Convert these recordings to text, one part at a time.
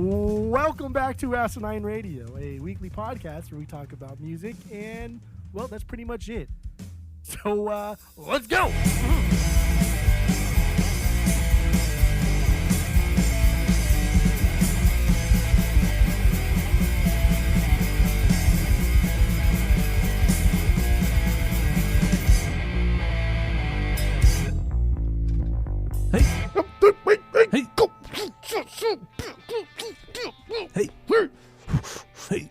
Welcome back to Asinine Radio, a weekly podcast where we talk about music, and, well, that's pretty much it. So, let's go! Hey, go. Hey.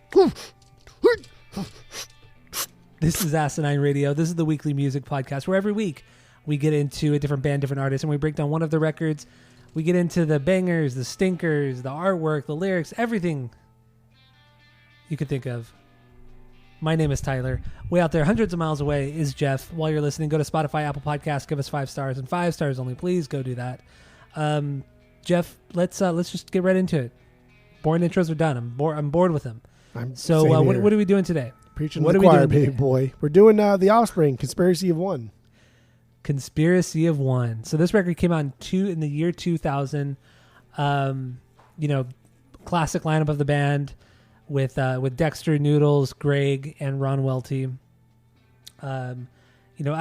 This is Asinine Radio. This is the weekly music podcast where every week we get into a different band, different artist, and we break down one of the records. We get into the bangers, the stinkers, the artwork, the lyrics, everything you could think of. My name is Tyler. Way out there, hundreds of miles away, is Jeff. While you're listening, go to Spotify, Apple Podcasts, give us 5 stars, and 5 stars only. Please go do that. Jeff, let's just get right into it. Boring intros are done. I'm bored with them. So what are we doing today? Preaching to the choir, baby boy. We're doing the Offspring, Conspiracy of One. Conspiracy of One. So this record came out in the year 2000. Classic lineup of the band with Dexter, Noodles, Greg, and Ron Welty. I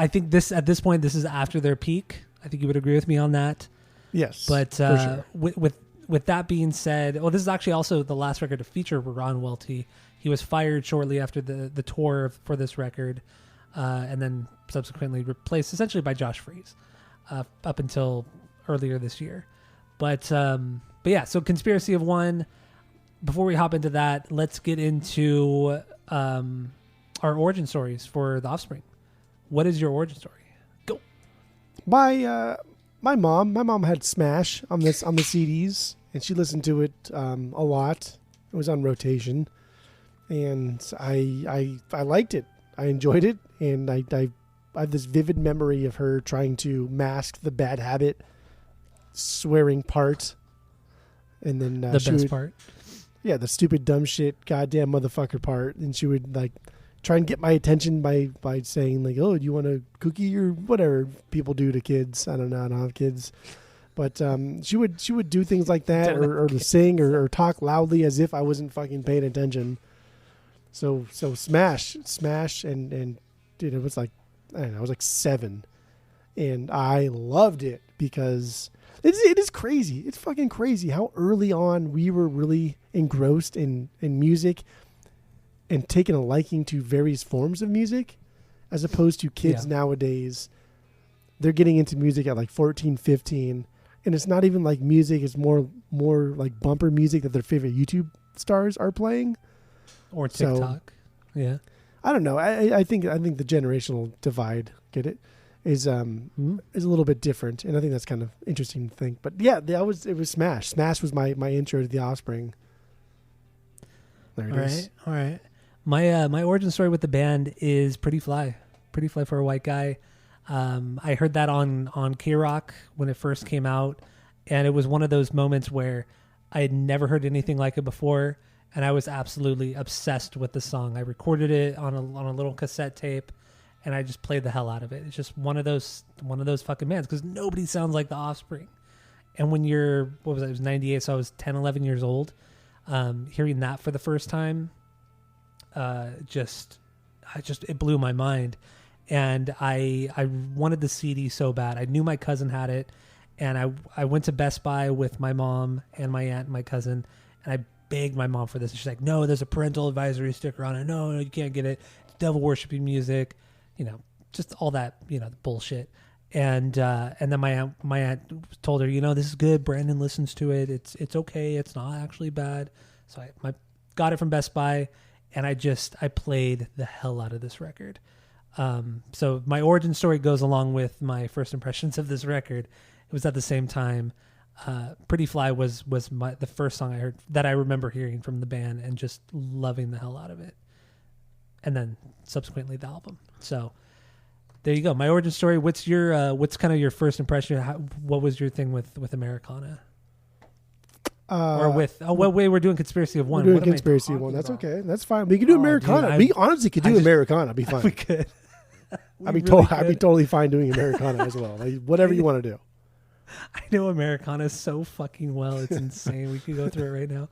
think at this point this is after their peak. I think you would agree with me on that. Yes, but for sure. With that being said, well, this is actually also the last record to feature Ron Welty. He was fired shortly after the tour for this record, and then subsequently replaced essentially by Josh Freese up until earlier this year. But yeah, so Conspiracy of One. Before we hop into that, let's get into our origin stories for the Offspring. What is your origin story? Go. My mom had Smash on the CDs, and she listened to it a lot. It was on rotation, and I liked it. I enjoyed it, and I have this vivid memory of her trying to mask the bad habit swearing part, and then the best part. Yeah, the stupid dumb shit goddamn motherfucker part, and she would try and get my attention by saying oh, do you want a cookie or whatever people do to kids. I don't know, I don't have kids. But she would do things like that or to sing or talk loudly as if I wasn't fucking paying attention. So Smash and dude, it was I don't know, I was 7 and I loved it because it is crazy. It's fucking crazy how early on we were really engrossed in music and taken a liking to various forms of music, as opposed to kids nowadays. They're getting into music at 14, 15, and it's not even like music. It's more like bumper music that their favorite YouTube stars are playing. Or TikTok. So, yeah. I don't know. I think the generational divide, get it, is a little bit different, and I think that's kind of interesting to think. But yeah, it was Smash. Smash was my intro to the Offspring. There it is. All right. My origin story with the band is pretty fly for a white guy. I heard that on K-Rock when it first came out, and it was one of those moments where I had never heard anything like it before, and I was absolutely obsessed with the song. I recorded it on a little cassette tape, and I just played the hell out of it. It's just one of those fucking bands because nobody sounds like the Offspring. And when you're, what was it? It was 98, so I was 10, 11 years old. Hearing that for the first time, it blew my mind. And I wanted the CD so bad. I knew my cousin had it, and I went to Best Buy with my mom and my aunt and my cousin, and I begged my mom for this. And she's like, "No, there's a parental advisory sticker on it. No, you can't get it. It's devil worshiping music, just all that, bullshit." And then my aunt told her, "This is good. Brandon listens to it. It's okay. It's not actually bad." So I got it from Best Buy, and I played the hell out of this record. So my origin story goes along with my first impressions of this record. It was at the same time. Pretty Fly was the first song I heard that I remember hearing from the band and just loving the hell out of it. And then subsequently the album. So there you go. My origin story. What's kind of your first impression? What was your thing with Americana? We're doing Conspiracy of One. We're doing Conspiracy of One. That's okay. That's fine. We can do Americana. Dude, we honestly could do Americana. Be fine. We could. I'd be totally fine doing Americana as well. Whatever you want to do. I know Americana so fucking well. It's insane. We could go through it right now.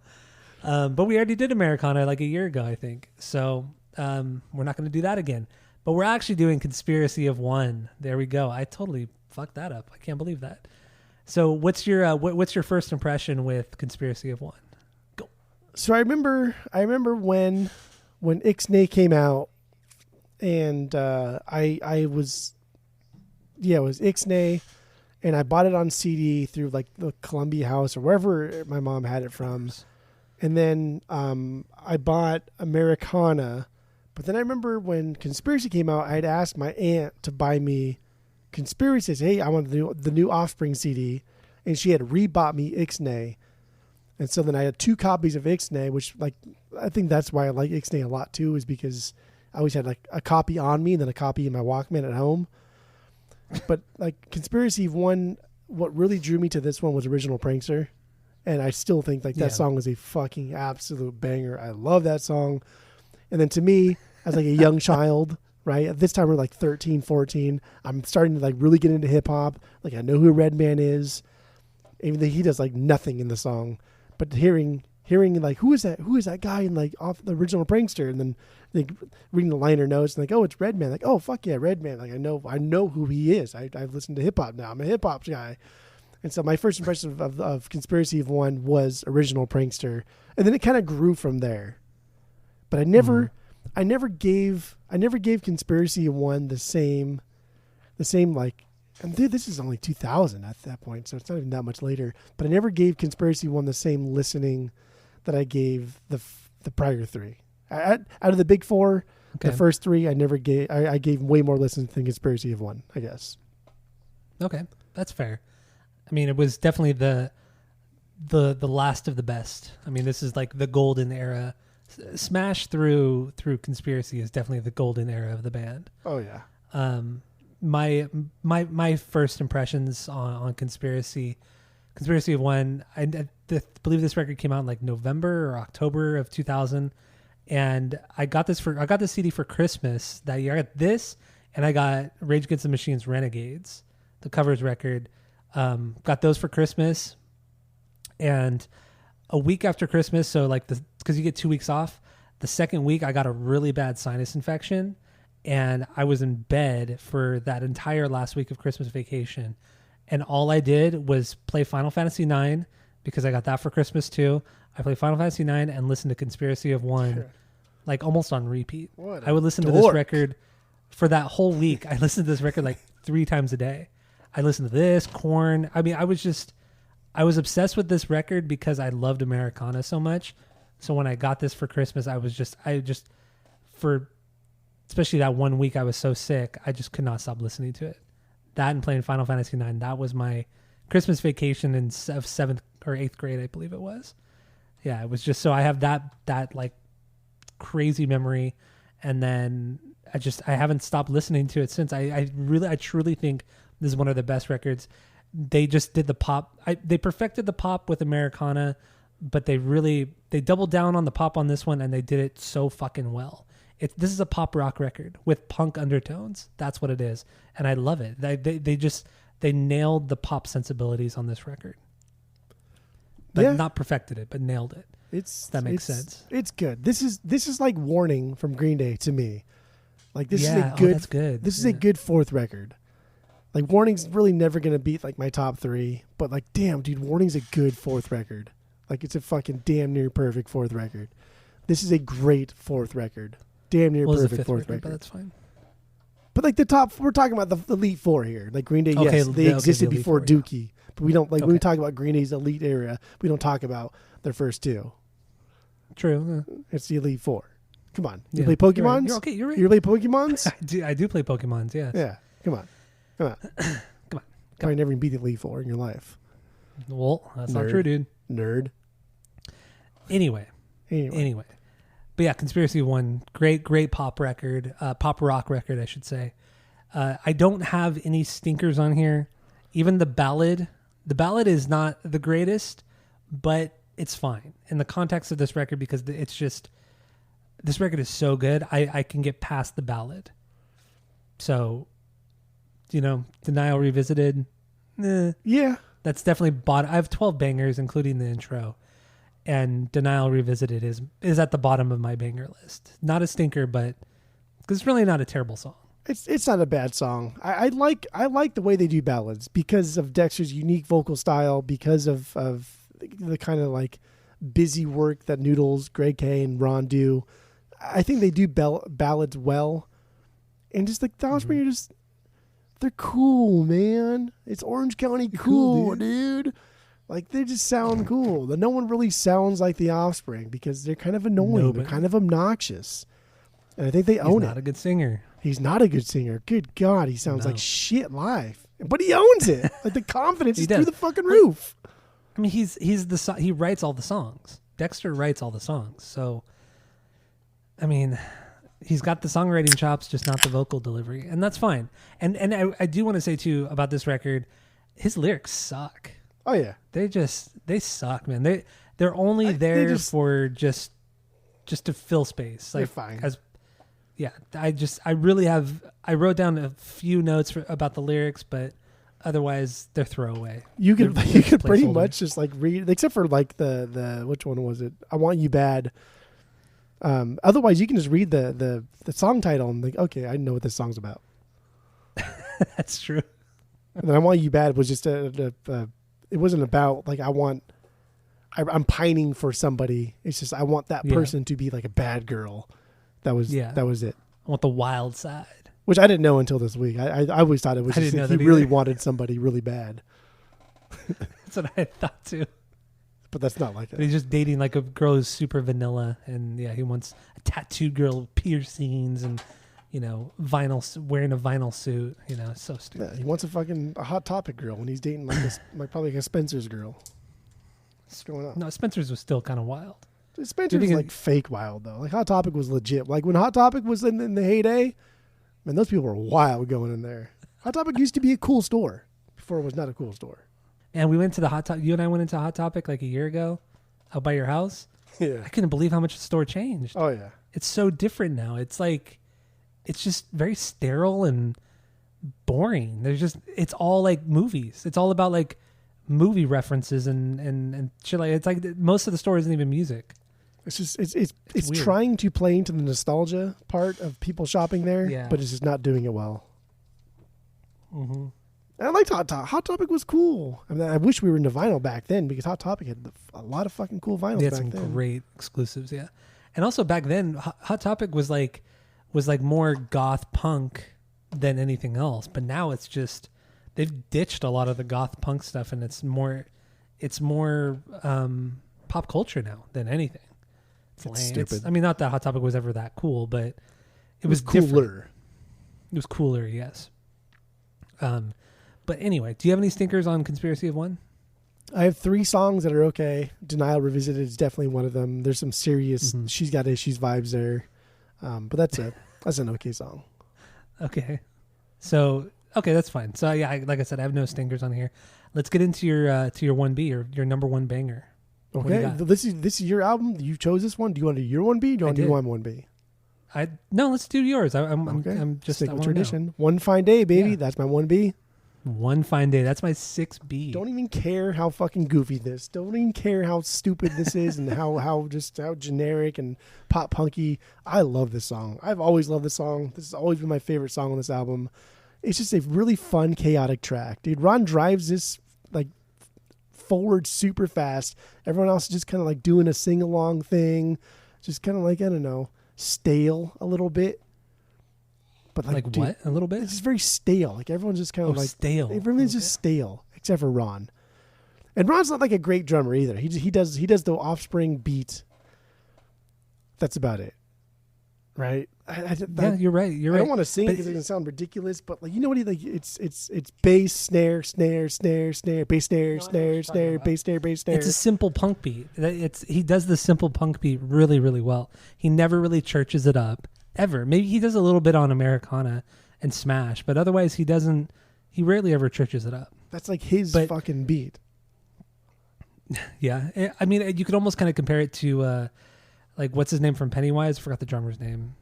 But we already did Americana like a year ago, I think. So we're not going to do that again. But we're actually doing Conspiracy of One. There we go. I totally fucked that up. I can't believe that. So what's your first impression with Conspiracy of One? Go. So I remember when Ixnay came out, and it was Ixnay, and I bought it on CD through like the Columbia House or wherever my mom had it from, and then I bought Americana, but then I remember when Conspiracy came out, I had asked my aunt to buy me Conspiracy. Hey, I want the new Offspring CD, and she had rebought me Ixnay. And so then I had 2 copies of Ixnay, which like I think that's why I like Ixnay a lot too, is because I always had like a copy on me and then a copy in my Walkman at home. But like Conspiracy One, what really drew me to this one was Original Prankster, and I still think like that song is a fucking absolute banger. I love that song. And then to me, as like a young child, right at this time we're like 13, 14, I'm starting to like really get into hip hop. Like I know who Redman is, even though he does like nothing in the song. But hearing like who is that guy in like off the Original Prankster, and then like reading the liner notes and like, oh, it's Redman. Like, oh fuck yeah, Redman. Like I know who he is. I've listened to hip hop now. I'm a hip hop guy. And so my first impression of Conspiracy of One was Original Prankster, and then it kind of grew from there. But I never gave Conspiracy of One the same like. And this is only 2000 at that point, so it's not even that much later. But I never gave Conspiracy One the same listening that I gave the prior 3. Out of the big 4, the first 3 I never gave. I gave way more listens than Conspiracy of One, I guess. Okay, that's fair. I mean, it was definitely the last of the best. I mean, this is like the golden era. Smash through Conspiracy is definitely the golden era of the band. Oh yeah. My first impressions on Conspiracy of One, I believe this record came out in like November or October of 2000, and I got this CD for Christmas that year. I got this, and I got Rage Against the Machine's Renegades, the covers record. Got those for Christmas, and a week after Christmas, so like because you get 2 weeks off, the second week I got a really bad sinus infection. And I was in bed for that entire last week of Christmas vacation. And all I did was play Final Fantasy IX because I got that for Christmas too. I played Final Fantasy IX and listened to Conspiracy of One like almost on repeat. I would listen to this record for that whole week. I listened to this record like 3 times a day. I listened to this, Korn. I mean, I was obsessed with this record because I loved Americana so much. So when I got this for Christmas, especially that 1 week I was so sick, I just could not stop listening to it. That and playing Final Fantasy IX, that was my Christmas vacation of 7th or 8th grade, I believe it was. Yeah, it was just so I have that like crazy memory, and then I haven't stopped listening to it since. I truly think this is one of the best records. They just did the pop. They perfected the pop with Americana, but they doubled down on the pop on this one, and they did it so fucking well. This is a pop rock record with punk undertones. That's what it is, and I love it. They nailed the pop sensibilities on this record, but not perfected it, but nailed it. That makes sense. It's good. This is like Warning from Green Day to me. Like this is a good. That's good. This is a good 4th record. Like Warning's really never gonna beat like my top 3, but like damn, dude, Warning's a good 4th record. Like it's a fucking damn near perfect 4th record. This is a great 4th record. Damn near perfect 4th record. But that's fine. But like the top, we're talking about the elite 4 here. Like Green Day, yes, they existed before 4, Dookie, but we don't like when we talk about Green Day's elite era. We don't talk about their first 2. True. It's the elite 4. Come on, you play Pokemons? You're okay. You're right. You play Pokemons? I do play Pokemons. Yeah. Yeah. Come on. Probably never even beat the elite 4 in your life. Well, that's not true, dude. Nerd. Anyway. But yeah, Conspiracy of One, great pop record, pop rock record, I should say. I don't have any stinkers on here. Even the ballad is not the greatest, but it's fine in the context of this record because it's just, this record is so good. I can get past the ballad. So, Denial Revisited, Yeah. That's definitely I have 12 bangers, including the intro. And Denial Revisited is at the bottom of my banger list. Not a stinker, but it's really not a terrible song. It's not a bad song. I like the way they do ballads because of Dexter's unique vocal style, because of the kind of like busy work that Noodles, Greg K, and Ron do. I think they do ballads well, and just like the Offspring are just, they're cool, man. It's Orange County cool, dude. Like, they just sound cool. No one really sounds like the Offspring because they're kind of annoying. They're kind of obnoxious. And I think they own it. He's not a good singer. He's not a good singer. Good God, he sounds like shit live. But he owns it. Like, the confidence is through the fucking roof. I mean, he writes all the songs. Dexter writes all the songs. So, I mean, he's got the songwriting chops, just not the vocal delivery. And that's fine. And I do want to say, too, about this record, his lyrics suck. Oh yeah, they suck, man. They're only there for just to fill space. Like, they're fine. I wrote down a few notes about the lyrics, but otherwise they're throwaway. You could pretty much just like read, except for like the which one was it? I Want You Bad. Otherwise, you can just read the song title and think, okay, I know what this song's about. That's true. And then I Want You Bad was just it wasn't about like I'm pining for somebody. It's just I want that person to be like a bad girl. That was it. I want the wild side, which I didn't know until this week. I always thought it was just he really wanted somebody really bad. That's what I thought too. But that's not like it. But he's just dating like a girl who's super vanilla, and he wants a tattooed girl with piercings and wearing a vinyl suit. It's so stupid. Yeah, he wants a Hot Topic girl when he's dating probably like a Spencer's girl. What's going on? No, Spencer's was still kind of wild. Spencer's was like fake wild though. Like Hot Topic was legit. Like when Hot Topic was in the heyday, man, those people were wild going in there. Hot Topic used to be a cool store before it was not a cool store. And we went to the Hot Topic. You and I went into Hot Topic like a year ago, out by your house. Yeah, I couldn't believe how much the store changed. Oh yeah, it's so different now. It's like, it's just very sterile and boring. It's all like movies. It's all about like movie references and shit. Like, it's like most of the store isn't even music. It's just it's trying to play into the nostalgia part of people shopping there, but it's just not doing it well. Mm-hmm. And I liked Hot Topic. Hot Topic was cool. I mean, I wish we were into vinyl back then because Hot Topic had a lot of fucking cool vinyls back then. Some great exclusives, yeah. And also back then, Hot Topic was like more goth punk than anything else. But now it's just, they've ditched a lot of the goth punk stuff, and it's more pop culture now than anything. It's lame. Stupid. I mean, not that Hot Topic was ever that cool, but it was cooler. Different. It was cooler, yes. But anyway, do you have any stinkers on Conspiracy of One? I have 3 songs that are okay. Denial Revisited is definitely one of them. There's some serious She's Got Issues vibes there. But that's an okay song. Okay. So, that's fine. So yeah, like I said, I have no stinkers on here. Let's get into your 1B or your number 1 banger. Okay. This is your album. You chose this one. Do you want to do your 1B? Do you want to do my 1B? No, let's do yours. I'm just stick with tradition. One Fine Day, baby. Yeah. That's my 1B. One Fine Day. That's my 6B. Don't even care how fucking goofy this. Don't even care how stupid this is and how generic and pop punky. I love this song. I've always loved this song. This has always been my favorite song on this album. It's just a really fun, chaotic track. Dude, Ron drives this like forward super fast. Everyone else is just kind of like doing a sing-along thing. Just kind of like, I don't know, stale a little bit. But like dude, what? A little bit? It's just very stale. Like everyone's just kind of like stale. Everyone's just stale, except for Ron. And Ron's not like a great drummer either. He does the Offspring beat. That's about it, right? Yeah, you're right. I don't want to sing because it can sound ridiculous, but like, you know what he like? It's bass, snare, snare, snare, snare, bass, snare, snare, snare, bass, snare, bass, snare. It's a simple punk beat. He does the simple punk beat really, really well. He never really churches it up. Ever. Maybe he does a little bit on Americana and Smash, but otherwise he rarely ever churches it up. That's like his fucking beat. Yeah. I mean, you could almost kind of compare it to, like, what's his name from Pennywise? I forgot the drummer's name.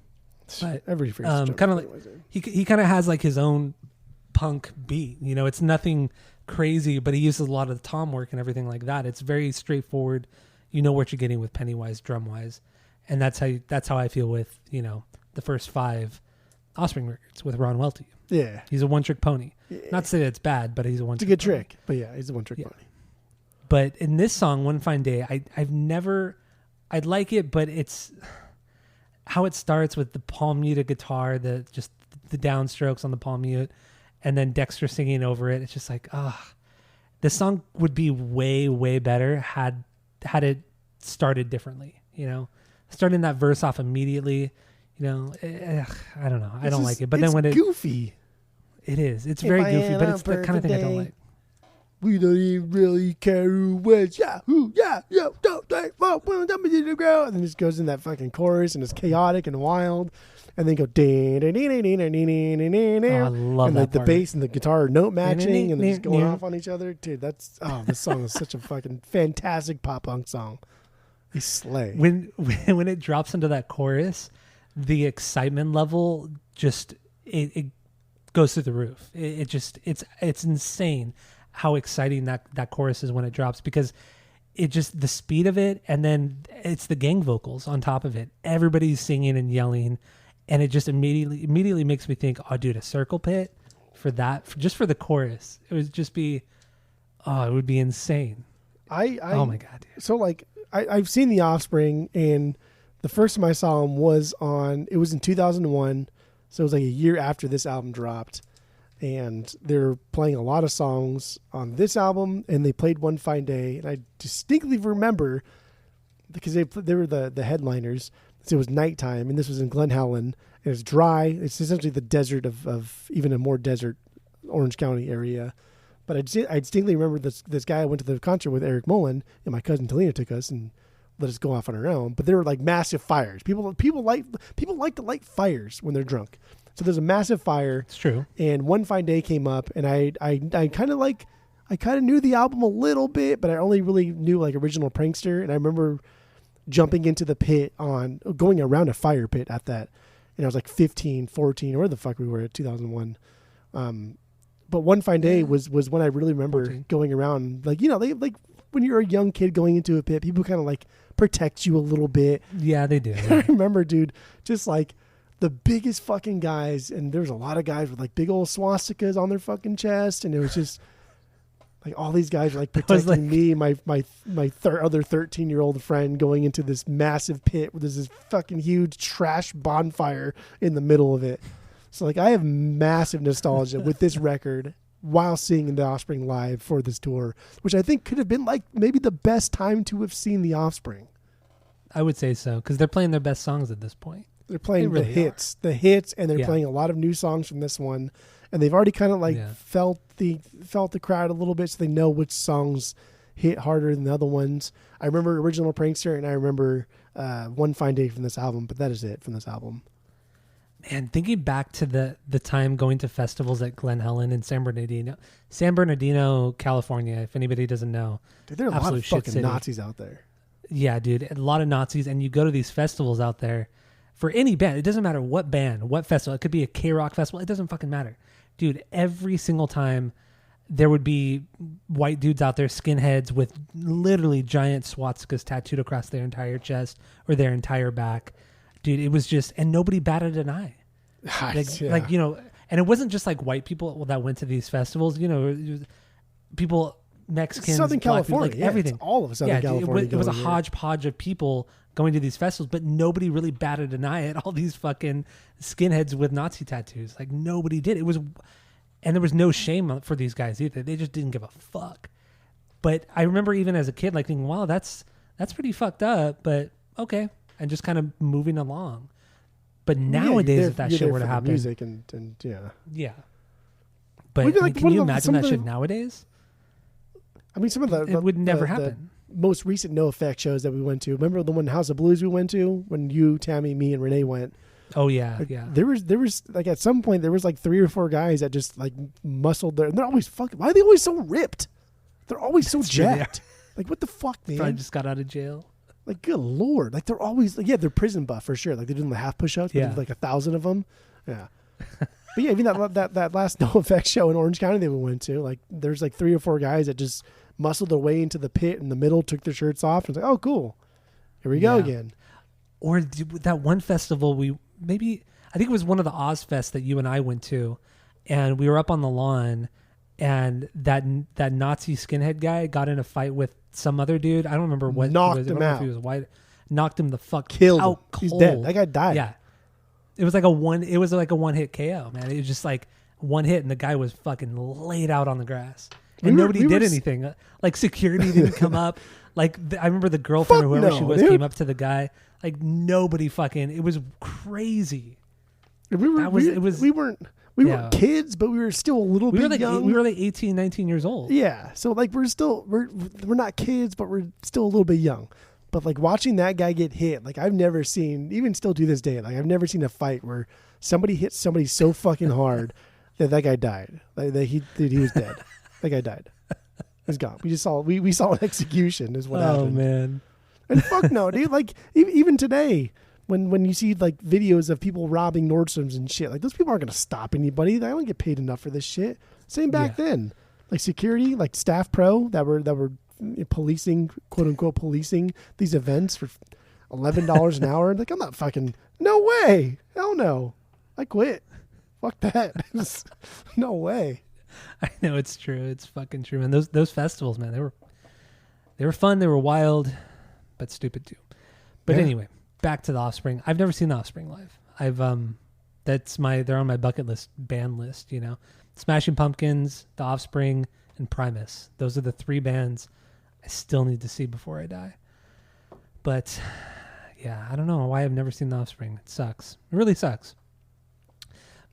But, everybody forgets kind of like, he kind of has like his own punk beat. It's nothing crazy, but he uses a lot of the tom work and everything like that. It's very straightforward. You know what you're getting with Pennywise drum wise, and that's how I feel with the first 5 Offspring records with Ron Welty. Yeah, he's a one trick pony. Yeah. Not to say that it's bad, but he's a one. It's a good trick, but yeah, he's a one trick pony. But in this song, One Fine Day, I'd like it, but it's how it starts with the palm mute guitar, the downstrokes on the palm mute, and then Dexter singing over it. It's just like, this song would be way, way better had it started differently. Starting that verse off immediately. I don't know. I don't like it. But then when it's goofy, it is. It's very goofy, but it's the kind of thing I don't like. We don't even really care who wins. Yeah, don't think, and then it just goes in that fucking chorus, and it's chaotic and wild, and then go I love and that. The bass and the guitar are note matching, and they're just going off on each other. Dude, this song is such a fucking fantastic pop punk song. They slay. When it drops into that chorus, the excitement level just it goes through the roof. It's insane how exciting that chorus is when it drops, because it just the speed of it, and then it's the gang vocals on top of it. Everybody's singing and yelling, and it just immediately makes me think, oh dude, a circle pit for that, just for the chorus. It would just be, it would be insane. Oh my god, dude. So like I've seen The Offspring, and the first time I saw them was in 2001, so it was like a year after this album dropped. And they're playing a lot of songs on this album, and they played One Fine Day. And I distinctly remember, because they were the headliners, so it was nighttime, and this was in Glen Helen, and it's dry. It's essentially the desert of even a more desert Orange County area. But I distinctly remember this guy I went to the concert with, Eric Mullen, and my cousin Talina took us and let us go off on our own. But there were like massive fires. People like to light fires when they're drunk. So there's a massive fire. It's true. And One Fine Day came up, and I kind of knew the album a little bit, but I only really knew like Original Prankster. And I remember jumping into the pit going around a fire pit at that. And I was like 15, 14, or where the fuck we were at 2001. But One Fine Day was when I really remember 14. Going around, like, they like when you're a young kid going into a pit, people kind of like protect you a little bit. Yeah, they do. I remember, dude, just like the biggest fucking guys, and there's a lot of guys with like big old swastikas on their fucking chest, and it was just like all these guys were like protecting me, my other 13-year-old friend, going into this massive pit where there's this fucking huge trash bonfire in the middle of it. So like I have massive nostalgia with this record while seeing The Offspring live for this tour, which I think could have been like maybe the best time to have seen The Offspring. I would say so, because they're playing their best songs at this point. They're playing the hits, and they're playing a lot of new songs from this one, and they've already kind of like felt the crowd a little bit, so they know which songs hit harder than the other ones. I remember Original Prankster, and I remember One Fine Day from this album, but that is it from this album. Man, thinking back to the time going to festivals at Glen Helen and San Bernardino, California, if anybody doesn't know. Dude, there are a lot of fucking Nazis out there. Yeah, dude, a lot of Nazis, and you go to these festivals out there for any band. It doesn't matter what band, what festival. It could be a K-Rock festival. It doesn't fucking matter. Dude, every single time there would be white dudes out there, skinheads with literally giant swastikas tattooed across their entire chest or their entire back. Dude, it was just, and nobody batted an eye. Like, and it wasn't just like white people that went to these festivals, people, Mexicans, Southern California, people, like everything. It's all of Southern California. It was a hodgepodge of people going to these festivals, but nobody really batted an eye at all these fucking skinheads with Nazi tattoos. Like nobody did. And there was no shame for these guys either. They just didn't give a fuck. But I remember even as a kid, like thinking, wow, that's pretty fucked up, but okay. And just kind of moving along. But nowadays, if that shit were to happen, music and yeah. But can you imagine that shit nowadays? I mean, it would never happen. The most recent No Effect shows that we went to. Remember the one House of Blues we went to when you, Tammy, me, and Renee went? Oh yeah, like, yeah. There was like at some point there was like 3 or 4 guys that just like muscled there, and they're always fucking. Why are they always so ripped? They're always so jacked. Like what the fuck, man? Probably just got out of jail. Like good lord, like they're always they're prison buff for sure. Like they're doing the half push-ups. Yeah, like 1,000 of them. Yeah. But yeah, even that last No Effects show in Orange County that we went to, like there's like 3 or 4 guys that just muscled their way into the pit in the middle, took their shirts off, and was like, oh, cool. Here we go again. Or that one festival I think it was one of the Ozfests that you and I went to, and we were up on the lawn, and that Nazi skinhead guy got in a fight with some other dude. I don't remember what knocked he was. him I don't know out. if he was white. Knocked him the fuck Killed out him. cold. He's dead. That guy died. Yeah. It was like a one hit KO, man. It was just like one hit and the guy was fucking laid out on the grass. And nobody did anything. Like security didn't come up. Like I remember the girlfriend or whoever she was came up to the guy. Like nobody fucking. It was crazy. We weren't kids, but we were still a little bit young. We were like 18, 19 years old. Yeah, so like we're not kids, but we're still a little bit young. But like watching that guy get hit, like I've never seen, even still to this day, like I've never seen a fight where somebody hit somebody so fucking hard that guy died. Like he was dead. That guy died. He's gone. We saw an execution is what happened. Oh man. And fuck no, dude. Like even today, when you see like videos of people robbing Nordstrom's and shit, like those people aren't gonna stop anybody. They don't get paid enough for this shit. Same back then. Like security, like staff pro that were policing, quote unquote policing these events for $11 an hour. Like I'm not fucking, no way. Hell no. I quit. Fuck that. No way. I know it's true. It's fucking true. And those festivals, man, they were fun. They were wild, but stupid too. But anyway, back to the Offspring. I've never seen the Offspring live. They're on my bucket list, band list, you know. Smashing Pumpkins, the Offspring, and Primus. Those are the 3 bands I still need to see before I die. But yeah, I don't know why I've never seen the Offspring. It sucks. It really sucks.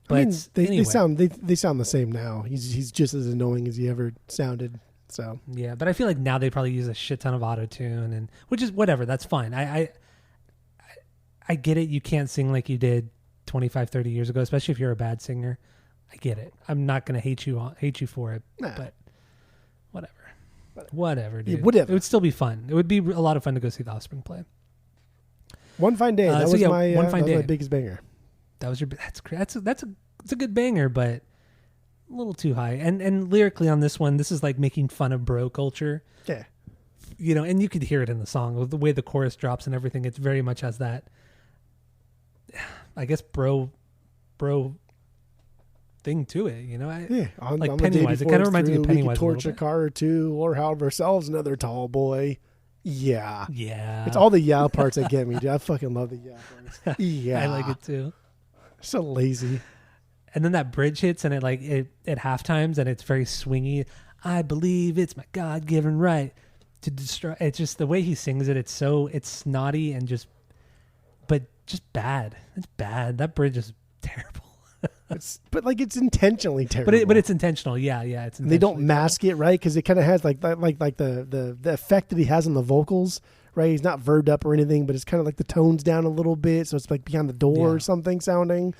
But I mean, anyway. they sound the same now. He's just as annoying as he ever sounded. So yeah, but I feel like now they probably use a shit ton of auto-tune, and which is whatever. That's fine. I get it. You can't sing like you did 25, 30 years ago, especially if you're a bad singer. I get it. I'm not gonna hate you for it. Nah. But whatever, dude. Yeah, whatever. It would still be fun. It would be a lot of fun to go see the Offspring play. One Fine Day. That was my biggest banger. That was that's a good banger, but a little too high. And lyrically on this one, this is like making fun of bro culture. Yeah. You know, and you could hear it in the song with the way the chorus drops and everything. It's very much has that, I guess, bro thing to it, you know? Like on Pennywise. It kind of reminds me of Pennywise. We could torch a car or two or have ourselves another tall boy. Yeah. Yeah. It's all the yeah parts that get me, dude. I fucking love the yeah parts. Yeah. I like it too. So lazy. And then that bridge hits and it at half times and it's very swingy. I believe it's my God-given right to destroy. It's just the way he sings it. It's snotty and just bad. It's bad. That bridge is terrible. It's intentionally terrible. But it's intentional. Yeah. It's and they don't mask it right because it kind of has like the effect that he has on the vocals. Right, he's not verved up or anything, but it's kind of like the tones down a little bit, so it's like behind the door or something sounding,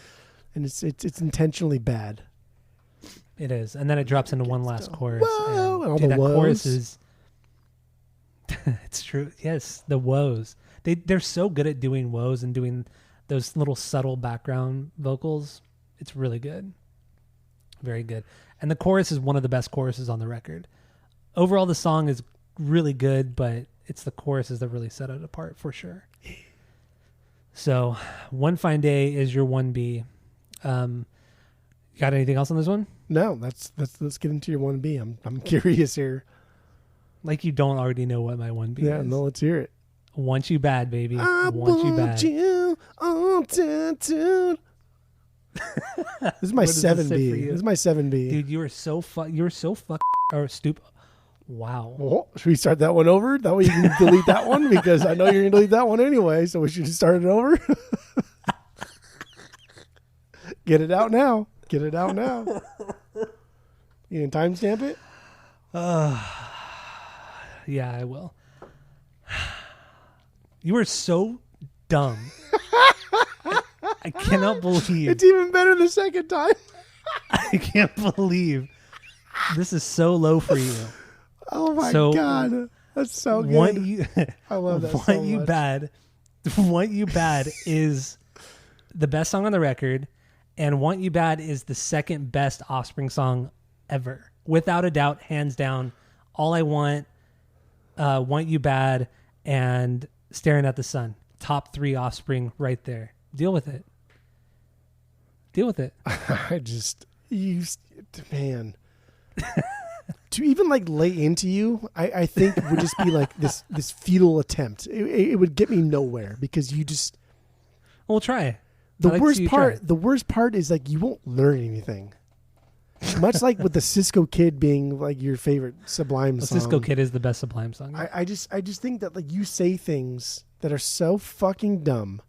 and it's intentionally bad. It is, and then it drops into one last chorus. Whoa, and, dude, that chorus is. It's true. Yes, the woes. They're so good at doing woes and doing those little subtle background vocals. It's really good, very good. And the chorus is one of the best choruses on the record. Overall, the song is really good, but it's the choruses that really set it apart for sure. So, One Fine Day is your 1B. Got anything else on this one? No, let's get into your 1B. I'm curious here. Like you don't already know what my 1B is. Yeah, no, let's hear it. Want You Bad, baby. I Want You Bad. You on tattooed. This is my 7B. This is my 7B. Dude, you were so stupid. Wow. Well, should we start that one over? That way you can delete that one because I know you're going to delete that one anyway. So we should just start it over. Get it out now. You can timestamp it? Yeah, I will. You were so dumb. I cannot believe. It's even better the second time. I can't believe this is so low for you. Oh my God. That's so good. I love that so much. Want You Bad is the best song on the record. And Want You Bad is the second best Offspring song ever. Without a doubt, hands down. All I Want You Bad, and Staring at the Sun. Top 3 Offspring right there. Deal with it. Man. To even like lay into you, I think would just be like this futile attempt. It would get me nowhere because you just. We'll try. The worst part is like you won't learn anything. Much like with the Cisco Kid being like your favorite Sublime song. Cisco Kid is the best Sublime song. I just think that like you say things that are so fucking dumb,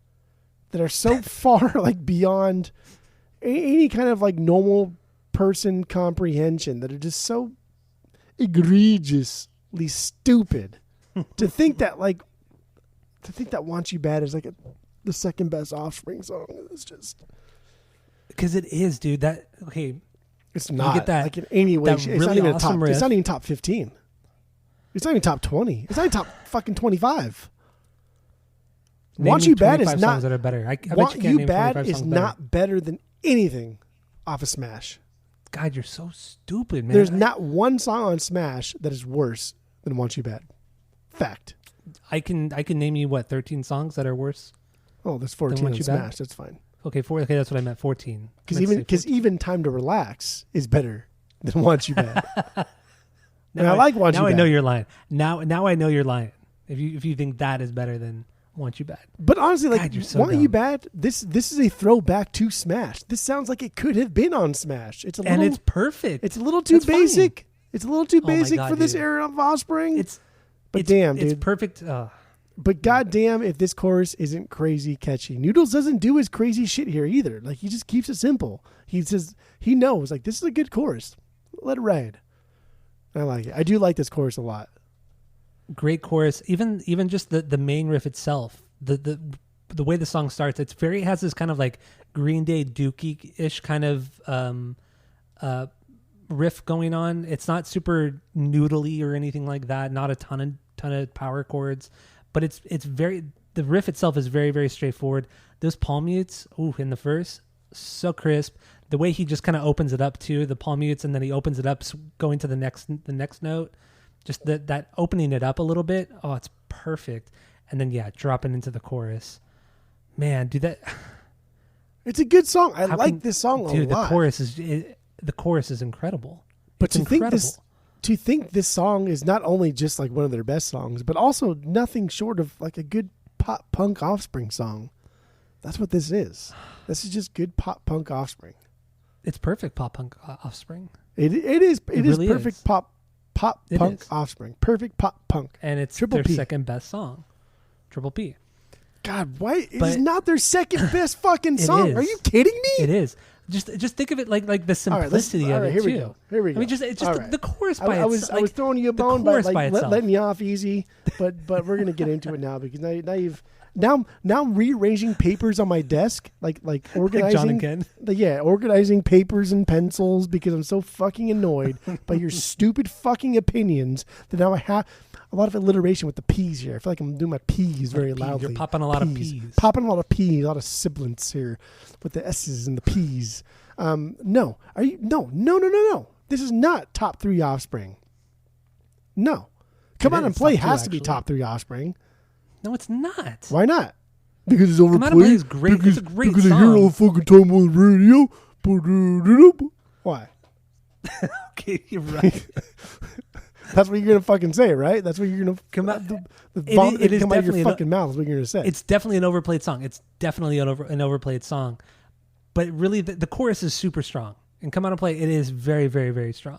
that are so far like beyond any kind of like normal person comprehension, that are just so egregiously stupid. to think that Want You Bad is like the second best Offspring song. It's just because it is, dude. It's not get that, like in any way. It's not even awesome It's not even top 15. It's not even top 20. It's not even top fucking 25. Want You Bad is not. Songs that are better. Want You Bad is not better than anything off of Smash. God, you're so stupid, man. There's not one song on Smash that is worse than Want You Bad. Fact. I can name you 13 songs that are worse. Oh, there's 14 on Smash. That's fine. Okay, Okay, that's what I meant. 14. Because even Time to Relax is better than Want You Bad. I like Want You Bad. Now I know you're lying. Now I know you're lying. If you think that is better than Want You Bad. But honestly, like God, so Want dumb. You Bad, this is a throwback to Smash. This sounds like it could have been on Smash. It's perfect. It's a little too basic. Funny. It's a little too basic God, for this dude. era of Offspring. It's dude. Perfect. But goddamn, if this chorus isn't crazy catchy. Noodles doesn't do his crazy shit here either. Like he just keeps it simple. He says he knows like this is a good chorus. Let it ride. I like it. I do like this chorus a lot. Great chorus. Even just the main riff itself. The way the song starts, it has this kind of like Green Day Dookie-ish kind of riff going on. It's not super noodly or anything like that. Not a ton of power chords. But the riff itself is very, very straightforward. Those palm mutes, in the verse, so crisp. The way he just kind of opens it up too, the palm mutes, and then he opens it up going to the next note. Just that opening it up a little bit. Oh, it's perfect. And then dropping into the chorus. Man, dude, it's a good song. I like this song a lot. The chorus is incredible. But to think this song is not only just like one of their best songs, but also nothing short of like a good pop punk Offspring song. That's what this is. This is just good pop punk Offspring. It's perfect pop punk Offspring. It is really perfect pop punk Offspring. Perfect pop punk. And it's Triple their P. second best song. Triple P. God, why is not their second best fucking song? Are you kidding me? It is. Just think of it like the simplicity of it here too. Here we go. I mean, just the chorus by itself. I was throwing you a bone by letting you off easy, but we're gonna get into it now because now I'm rearranging papers on my desk, like organizing. John and Ken. Organizing papers and pencils because I'm so fucking annoyed by your stupid fucking opinions that now I have a lot of alliteration with the P's here. I feel like I'm doing my P's very loudly. You're popping a lot of P's. Popping a lot of P's, a lot of sibilants here with the S's and the P's. No. Are you? No. This is not top 3 Offspring. No. Come On and Play has to be top 3 Offspring. No, it's not. Why not? Because it's overplayed. Come On and Play is great. It's a great because song. I hear all the fucking time on the radio. Why? Okay, you're right. That's what you're gonna fucking say, right? That's what you're gonna come out. It is come out of your fucking mouth. Is what you're gonna say. It's definitely an overplayed song. It's definitely an overplayed song, but really the chorus is super strong. And Come On and Play, it is very, very, very strong.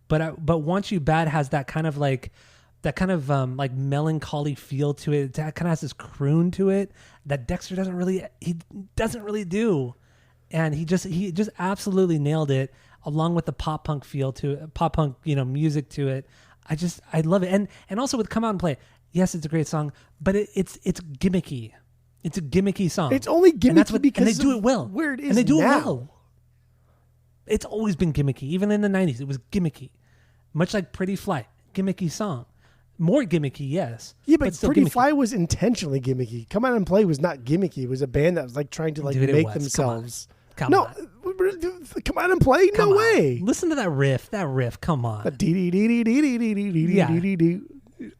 But Want You Bad has that kind of like melancholy feel to it. It kind of has this croon to it that Dexter doesn't really do, and he just absolutely nailed it, along with the pop punk feel to it, pop punk music to it. I love it, and also with Come Out and Play. Yes, it's a great song, but it's gimmicky. It's a gimmicky song. It's only gimmicky because and they do it well. Where it is and they do now. it well. It's always been gimmicky. Even in the 90s, it was gimmicky. Much like Pretty Fly, gimmicky song. More gimmicky, yes. Yeah, but still Pretty gimmicky. Fly was intentionally gimmicky. Come Out and Play was not gimmicky. It was a band that was like trying to make themselves. Come No, on. come on and play. Come No on. way. Listen to that riff. That riff. Come on. Yeah.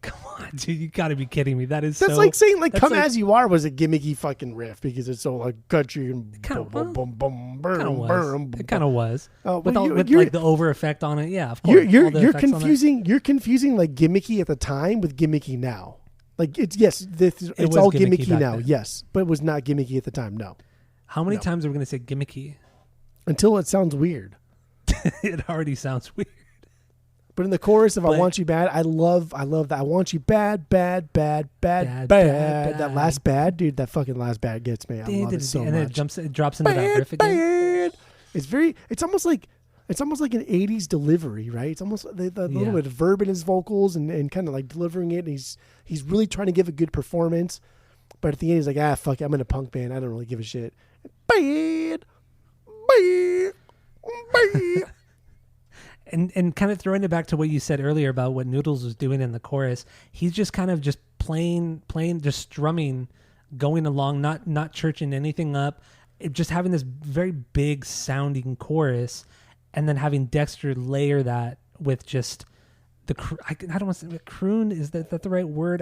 Come on, dude. You got to be kidding me. That is That's so, like saying like that's "Come like- As You Are" was a gimmicky fucking riff because it's so like country and Kinda- boom, boom, boom, boom, Kind of boom, was. boom, It kind of was. Oh, With, well, all, with you're- like the over effect on it. Yeah, of course. You're all the you're effects on that. confusing. You're confusing like gimmicky at the time with gimmicky now. Like it's it's was all gimmicky gimmicky back now. then. Yes, but it was not gimmicky at the time. No, How many No. times are we going to say gimmicky? until it sounds weird. It already sounds weird. But in the chorus of "I But- Want You Bad," I love that. I want you bad, bad, bad, bad, Bad, bad. bad, That bad. last bad, dude. That fucking last bad gets me. I love it so and then much. it drops into that riff again. Bad. It's almost like an '80s delivery, right? It's almost the little Yeah. bit of verb in his vocals and kind of like delivering it. And he's really trying to give a good performance, but at the end he's like, fuck it, I'm in a punk band. I don't really give a shit. Bad, bad, bad. And kind of throwing it back to what you said earlier about what Noodles was doing in the chorus, he's just kind of just playing, just strumming, going along, not churching anything up, just having this very big sounding chorus, and then having Dexter layer that with just the I don't want to say croon. Is that the right word?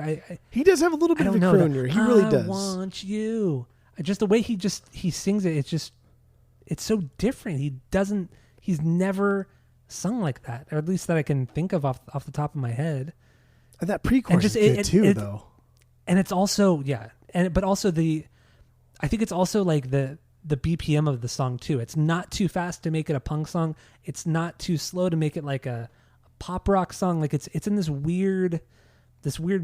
He does have a little I bit of don't a know. crooner. He really I does. want you. Just the way he sings it. It's so different. He's never sung like that, or at least that I can think of off the top of my head. And that pre-chorus is good too, though. And it's also but also I think it's also like the BPM of the song too. It's not too fast to make it a punk song. It's not too slow to make it like a pop rock song. Like it's in this weird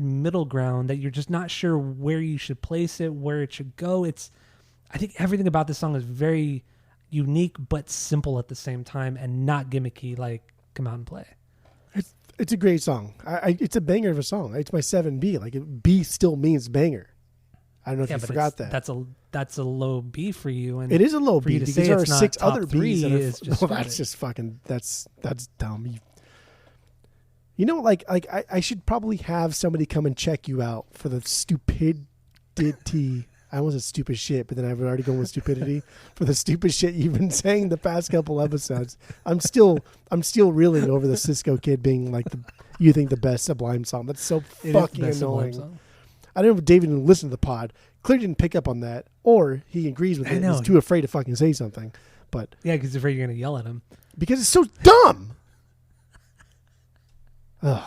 middle ground that you're just not sure where you should place it, where it should go. I think everything about this song is very unique but simple at the same time, and not gimmicky like Come Out and Play. It's a great song. It's a banger of a song. It's my 7B. Like B still means banger. I don't know if you but forgot that. That's a low B for you, and It is a low for B you to because say there are it's not 6 top other three Bs that are. is just Well, that's stupid. just fucking. That's dumb. You know, like I should probably have somebody come and check you out for the stupidity. I almost said stupid shit, but then I've already gone with stupidity for the stupid shit you've been saying the past couple episodes. I'm still reeling over the Cisco Kid being like you think the best Sublime song. That's so It is the fucking best Sublime annoying. song. I don't know if David even listened to the pod. Clearly didn't pick up on that, or he agrees with I it. know. He's too afraid to fucking say something. But Yeah, because you're afraid you're going to yell at him. because it's so dumb. Ugh.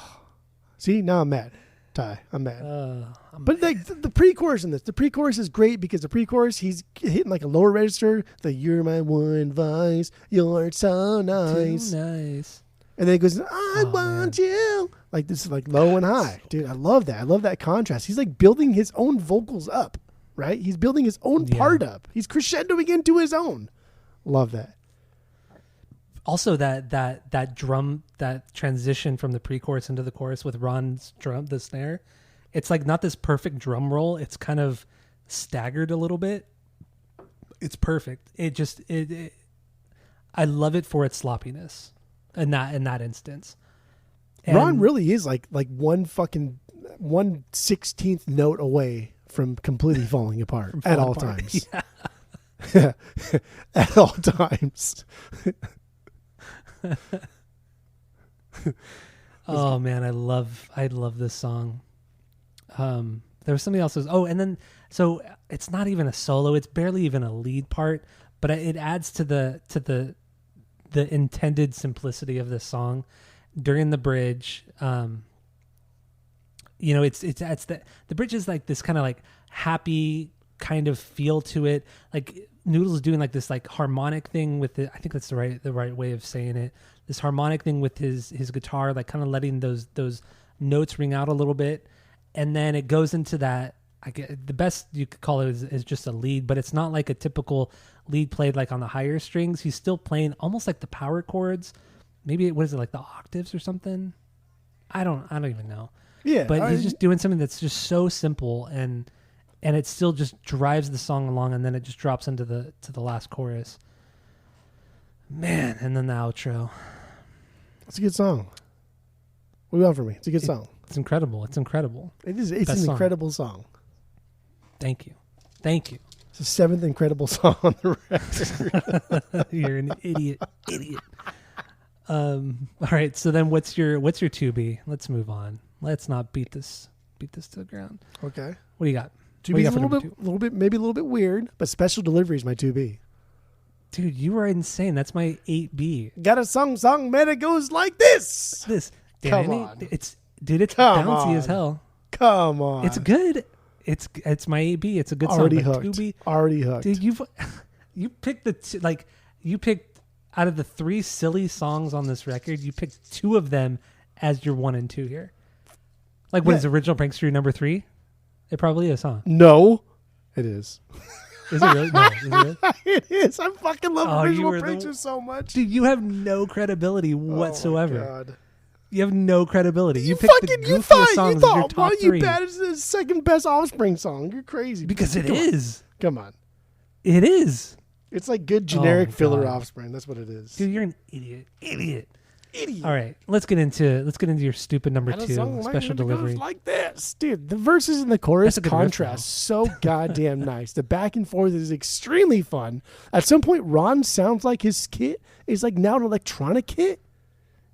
See, now I'm mad. Ty, I'm mad. But like the pre-chorus in this, the pre-chorus is great because the pre-chorus he's hitting like a lower register. The "You're my one vice, you're so nice," Too nice. and then it goes, "I want you." Like this is like low and high, dude. I love that. I love that contrast. He's like building his own vocals up, right? He's building his own part up. He's crescendoing into his own. Love that. Also, that drum, that transition from the pre-chorus into the chorus with Ron's drum, the snare, it's like not this perfect drum roll. It's kind of staggered a little bit. It's perfect. I love it for its sloppiness in that instance. And Ron really is like 1/16th note away from completely falling apart at all times. Yeah. At all times. Oh man, I love this song. There was something else. And then so it's not even a solo. It's barely even a lead part, but it adds to the intended simplicity of this song. During the bridge, it's the bridge is like this kind of like happy kind of feel to it. Like Noodle's doing like this like harmonic thing with it. I think that's the right way of saying it. This harmonic thing with his guitar, like kind of letting those notes ring out a little bit, and then it goes into that. The best you could call it is just a lead, but it's not like a typical lead played like on the higher strings. He's still playing almost like the power chords. Maybe what is it, like the octaves or something? I don't even know. Yeah, but he's just doing something that's just so simple, and it still just drives the song along, and then it just drops into the last chorus. Man, and then the outro. It's a good song. What do you want from me? It's a good song. It's incredible. It's incredible. It is. It's Best an song. incredible song. Thank you. It's the seventh incredible song on the record. You're an idiot. All right. So then, what's your 2B? Let's move on. Let's not beat this to the ground. Okay. What do you got? 2B is maybe a little bit weird, but Special Delivery is my 2B. Dude, you are insane. That's my 8B. Got a song, man. It goes like this. Come on. It's bouncy as hell. Come on. It's good. It's my 8B. It's a good Already song. Hooked. 2B, Already hooked. dude, you picked you picked out of the 3 silly songs on this record, you picked 2 of them as your 1 and 2 here. Like, what is Original Prankster your number 3? It probably is, huh? No, it is. Is it really? No, is it really? It is. I fucking love Original you Prankster so much. Dude, you have no credibility whatsoever. Oh my God. You have no credibility. You picked the goofiest songs as your top why 3. You bad as the second best Offspring song. You're crazy. Because it is. Come on. It is. It's like good generic filler Offspring. That's what it is. Dude, you're an idiot. All right, let's get into your stupid number 2, Special Delivery. Like this, dude. The verses and the chorus contrast riff, so goddamn nice. The back and forth is extremely fun. At some point, Ron sounds like his kit is like now an electronic kit,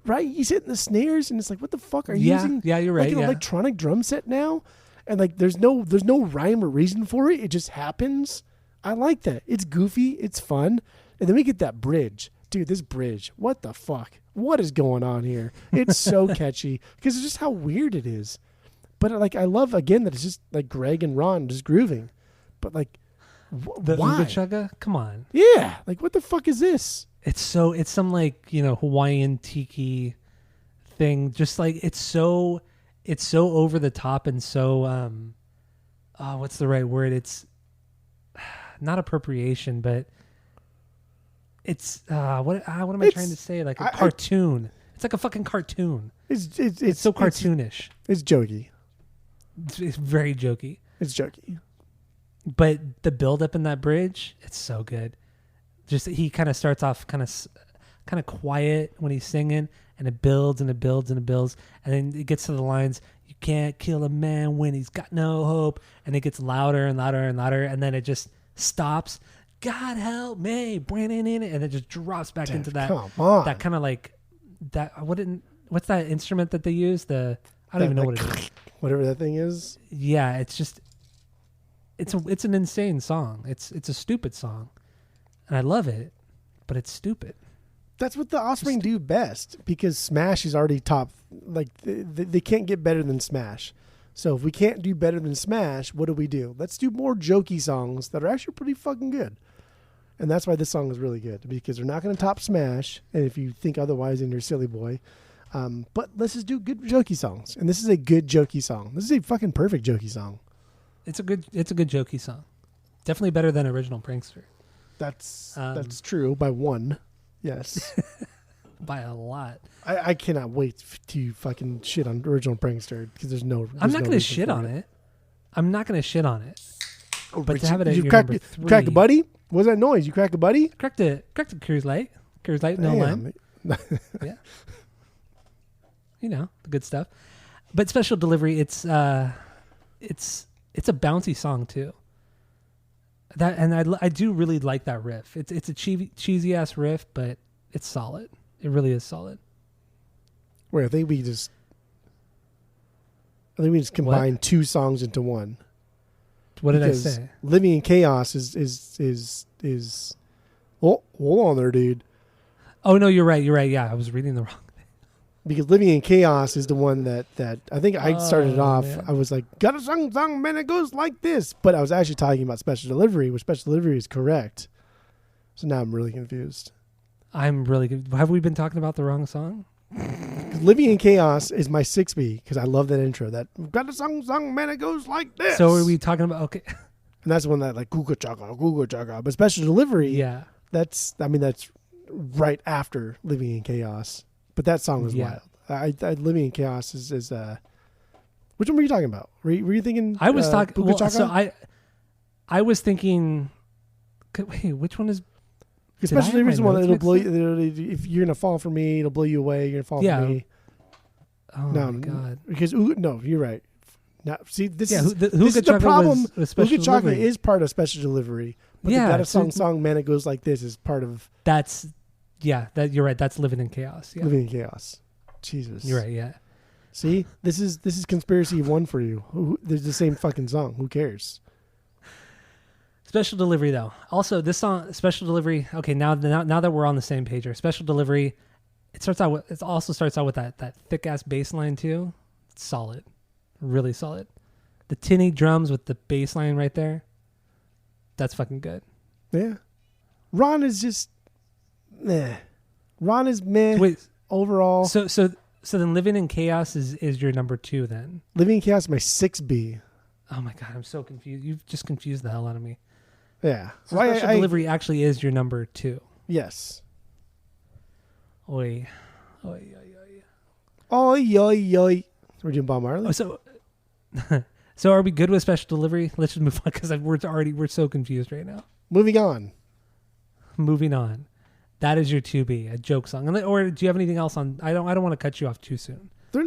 right? He's hitting the snares, and it's like, what the fuck are you using? Yeah, you're right. Like an electronic drum set now, and like there's no rhyme or reason for it. It just happens. I like that. It's goofy. It's fun, and then we get that bridge. Dude, this bridge, what the fuck? What is going on here? It's so catchy because it's just how weird it is. But like, I love again that it's just like Greg and Ron just grooving. But like, the why? Uga Chugga? Come on. Yeah, like what the fuck is this? It's some like, Hawaiian tiki thing. Just like it's so over the top and so what's the right word? It's not appropriation, but it's what am I trying to say? Like a cartoon. It's like a fucking cartoon. It's so cartoonish. It's jokey. It's very jokey. It's jokey. But the build up in that bridge, it's so good. Just he kind of starts off kind of quiet when he's singing, and it builds and it builds and it builds, and then it gets to the lines, "You can't kill a man when he's got no hope," and it gets louder and louder and louder, and then it just stops. God help me, and it just drops back into that. Come on. That kind of like that. What's that instrument that they use? I don't even know what it is. Whatever that thing is. Yeah, it's just it's an insane song. It's a stupid song, and I love it, but it's stupid. That's what the Offspring do best because Smash is already top. Like they can't get better than Smash. So if we can't do better than Smash, what do? Let's do more jokey songs that are actually pretty fucking good. And that's why this song is really good, because they're not going to top Smash. And if you think otherwise, then you're a silly boy. But let's just do good jokey songs. And this is a good jokey song. This is a fucking perfect jokey song. It's a good jokey song. Definitely better than Original Prankster. That's true by 1. Yes. By a lot. I cannot wait to fucking shit on Original Prankster because I'm not going to shit on it. I'm not going to shit on it. Oh, but to have it at your crack, number 3. Crack a buddy? What's that noise? You crack a buddy? Cracked a Coors Light. Coors Light, no lime. Yeah. The good stuff. But Special Delivery, it's a bouncy song too. I do really like that riff. It's a cheesy ass riff, but it's solid. It really is solid. Wait, I think we just combined 2 songs into one. What did I say? Living in Chaos is oh, hold on there, dude. Oh no, you're right. Yeah, I was reading the wrong thing. Because Living in Chaos is the one that I think I started off. Man. I was like, got a song, man, it goes like this. But I was actually talking about Special Delivery, which Special Delivery is correct. So now I'm really confused. I'm really good. Have we been talking about the wrong song? Living in Chaos is my 6B because I love that intro. That got a song, man, it goes like this. So are we talking about okay? And that's the one that like Googa Chugga. But Special Delivery, yeah, that's right after Living in Chaos. But that song was wild. Living in Chaos is which one were you talking about? Were you thinking? I was talking. Well, so I was thinking. Wait, which one is? Especially the reason one it'll blow you. If you're gonna fall for me, it'll blow you away. You're gonna fall for me. Oh my god! Because no, you're right. Now, see, this Yeah, is Hookah this is the Chocolate problem. was special Hookah Chocolate delivery. is part of special delivery. But Yeah, the Gotta so- Song Man, It Goes Like This is part of That you're right. That's Living in Chaos. Yeah, Living in Chaos. Jesus. you're right. Yeah. See, this is conspiracy of one for you. There's the same fucking song. Who cares? Special delivery though. Also, this song, special delivery. Okay, now that we're on the same page here, special delivery. It also starts out with that thick ass bass line too. It's solid, really solid. The tinny drums with the bass line right there. That's fucking good. Yeah. Ron is just meh. Ron is meh Wait, overall. so then Living in Chaos is your number 2 then. Living in Chaos is my 6B. Oh my god, I'm so confused. You've just confused the hell out of me. Yeah. So special delivery actually is your number 2. Yes. Oi. Oi, oi, oi. Oi, oi, oi. We're doing Bob Marley? Oh, so are we good with special delivery? Let's just move on because we're so confused right now. Moving on. Moving on. That is your 2B, a joke song. Or do you have anything else on? I don't want to cut you off too soon. They're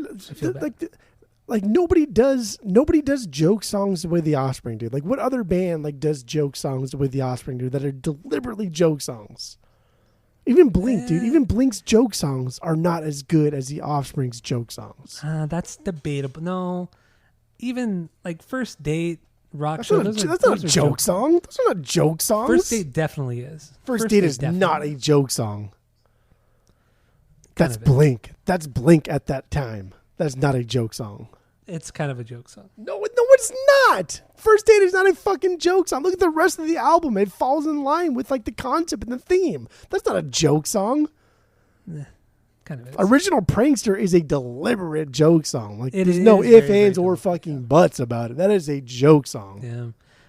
like nobody does joke songs the way the Offspring do. Like what other band like does joke songs the way the Offspring do that are deliberately joke songs? Even Blink, dude. Even Blink's joke songs are not as good as the Offspring's joke songs. That's debatable. No, even like First Date, Rock That's Show. not Those a are joke song. Those are not joke songs. First Date definitely is. First Date is definitely not a joke song. Kind That's of is. Blink. That's Blink at that time. That's not a joke song. It's kind of a joke song. No, it's not. First Date is not a fucking joke song. Look at the rest of the album. It falls in line with like the concept and the theme. That's not a joke song. Kind of is. Original Prankster is a deliberate joke song. Like It there's is no very, ifs, very ands, or deliberate, fucking buts about it. That is a joke song. Yeah.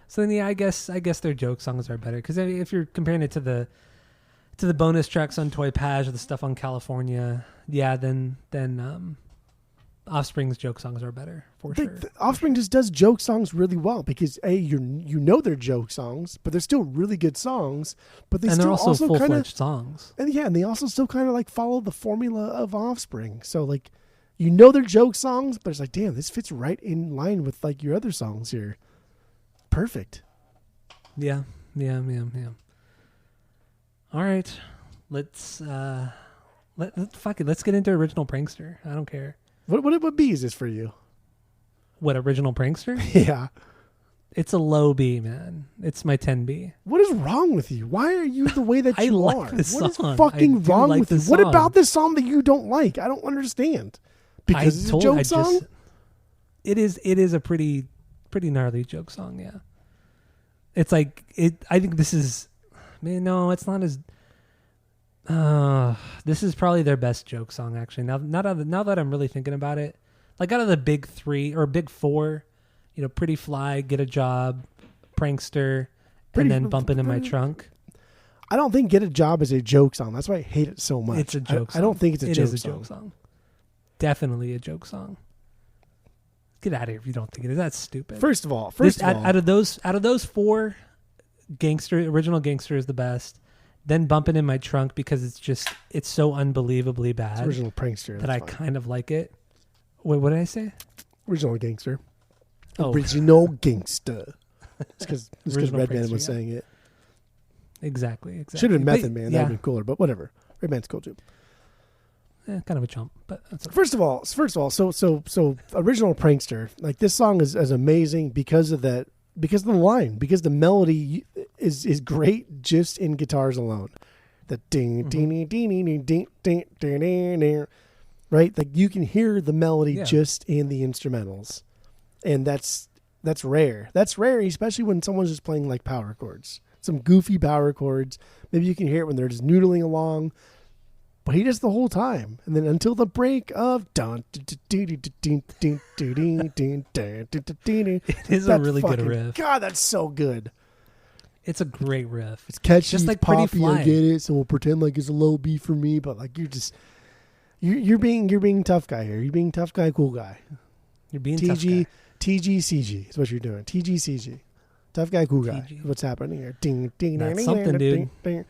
So then, yeah, I guess their joke songs are better because if you're comparing it to the bonus tracks on Toy Page or the stuff on California, yeah, then Offspring's joke songs are better for sure. The Offspring just does joke songs really well because you know they're joke songs, but they're still really good songs. But And they're still also kind full-fledged of songs. and they also still kind of like follow the formula of Offspring. So like, you know they're joke songs, but it's like, damn, this fits right in line with like your other songs here. Perfect. Yeah. All right, let's fuck it. Let's get into Original Prankster. I don't care. What B is this for you? What, Original Prankster? Yeah. It's a low B, man. It's my 10B. What is wrong with you? Why are you the way that I you like are? this What is song. fucking I do wrong like with you? this What song. about this song that you don't like? I don't understand. Because it's a joke song? It is a pretty gnarly joke song, yeah. It's like I think this is, man, no, it's not as this is probably their best joke song actually. Now that I'm really thinking about it, like out of the big 3 or big 4, you know, Pretty Fly, Get a Job, Prankster, and then Bumpin' in My Trunk. I don't think Get a Job is a joke song. That's why I hate it so much. It's a joke song. I don't think it's a joke song. It is a joke song. Definitely a joke song. Get out of here if you don't think it is. That's stupid. First of all, out of those 4, Original Gangster is the best. Then Bumpin' in My Trunk because it's so unbelievably bad. It's Original Prankster. That I kind of like it. Wait, what did I say? Original Gangster. Oh. Original Gangster. It's because Original Redman Prankster, was yeah. saying it. Exactly. Should have been Method Man. Yeah. That would have been cooler, but whatever. Redman's cool too. Kind of a chump, but that's okay. First of all, so Original Prankster, like this song is amazing because of the line, because the melody is great just in guitars alone. The ding ding ding ding ding ding ding ding, right? Like you can hear the melody just in the instrumentals, and that's rare. That's rare, especially when someone's just playing like power chords, some goofy power chords. Maybe you can hear it when they're just noodling along. But he does the whole time, and then until the break of it is a really good riff. God, that's so good. It's a great riff. It's catchy, just like it's poppy. Pretty Fly. I get it, so we'll pretend like it's a low B for me. But like you're being tough guy here. You're being tough guy, cool guy. You're being tough guy. TGCG is what you're doing. TGCG, tough guy, cool guy. TG. What's happening here? Ding ding. That's something, dude. Ding.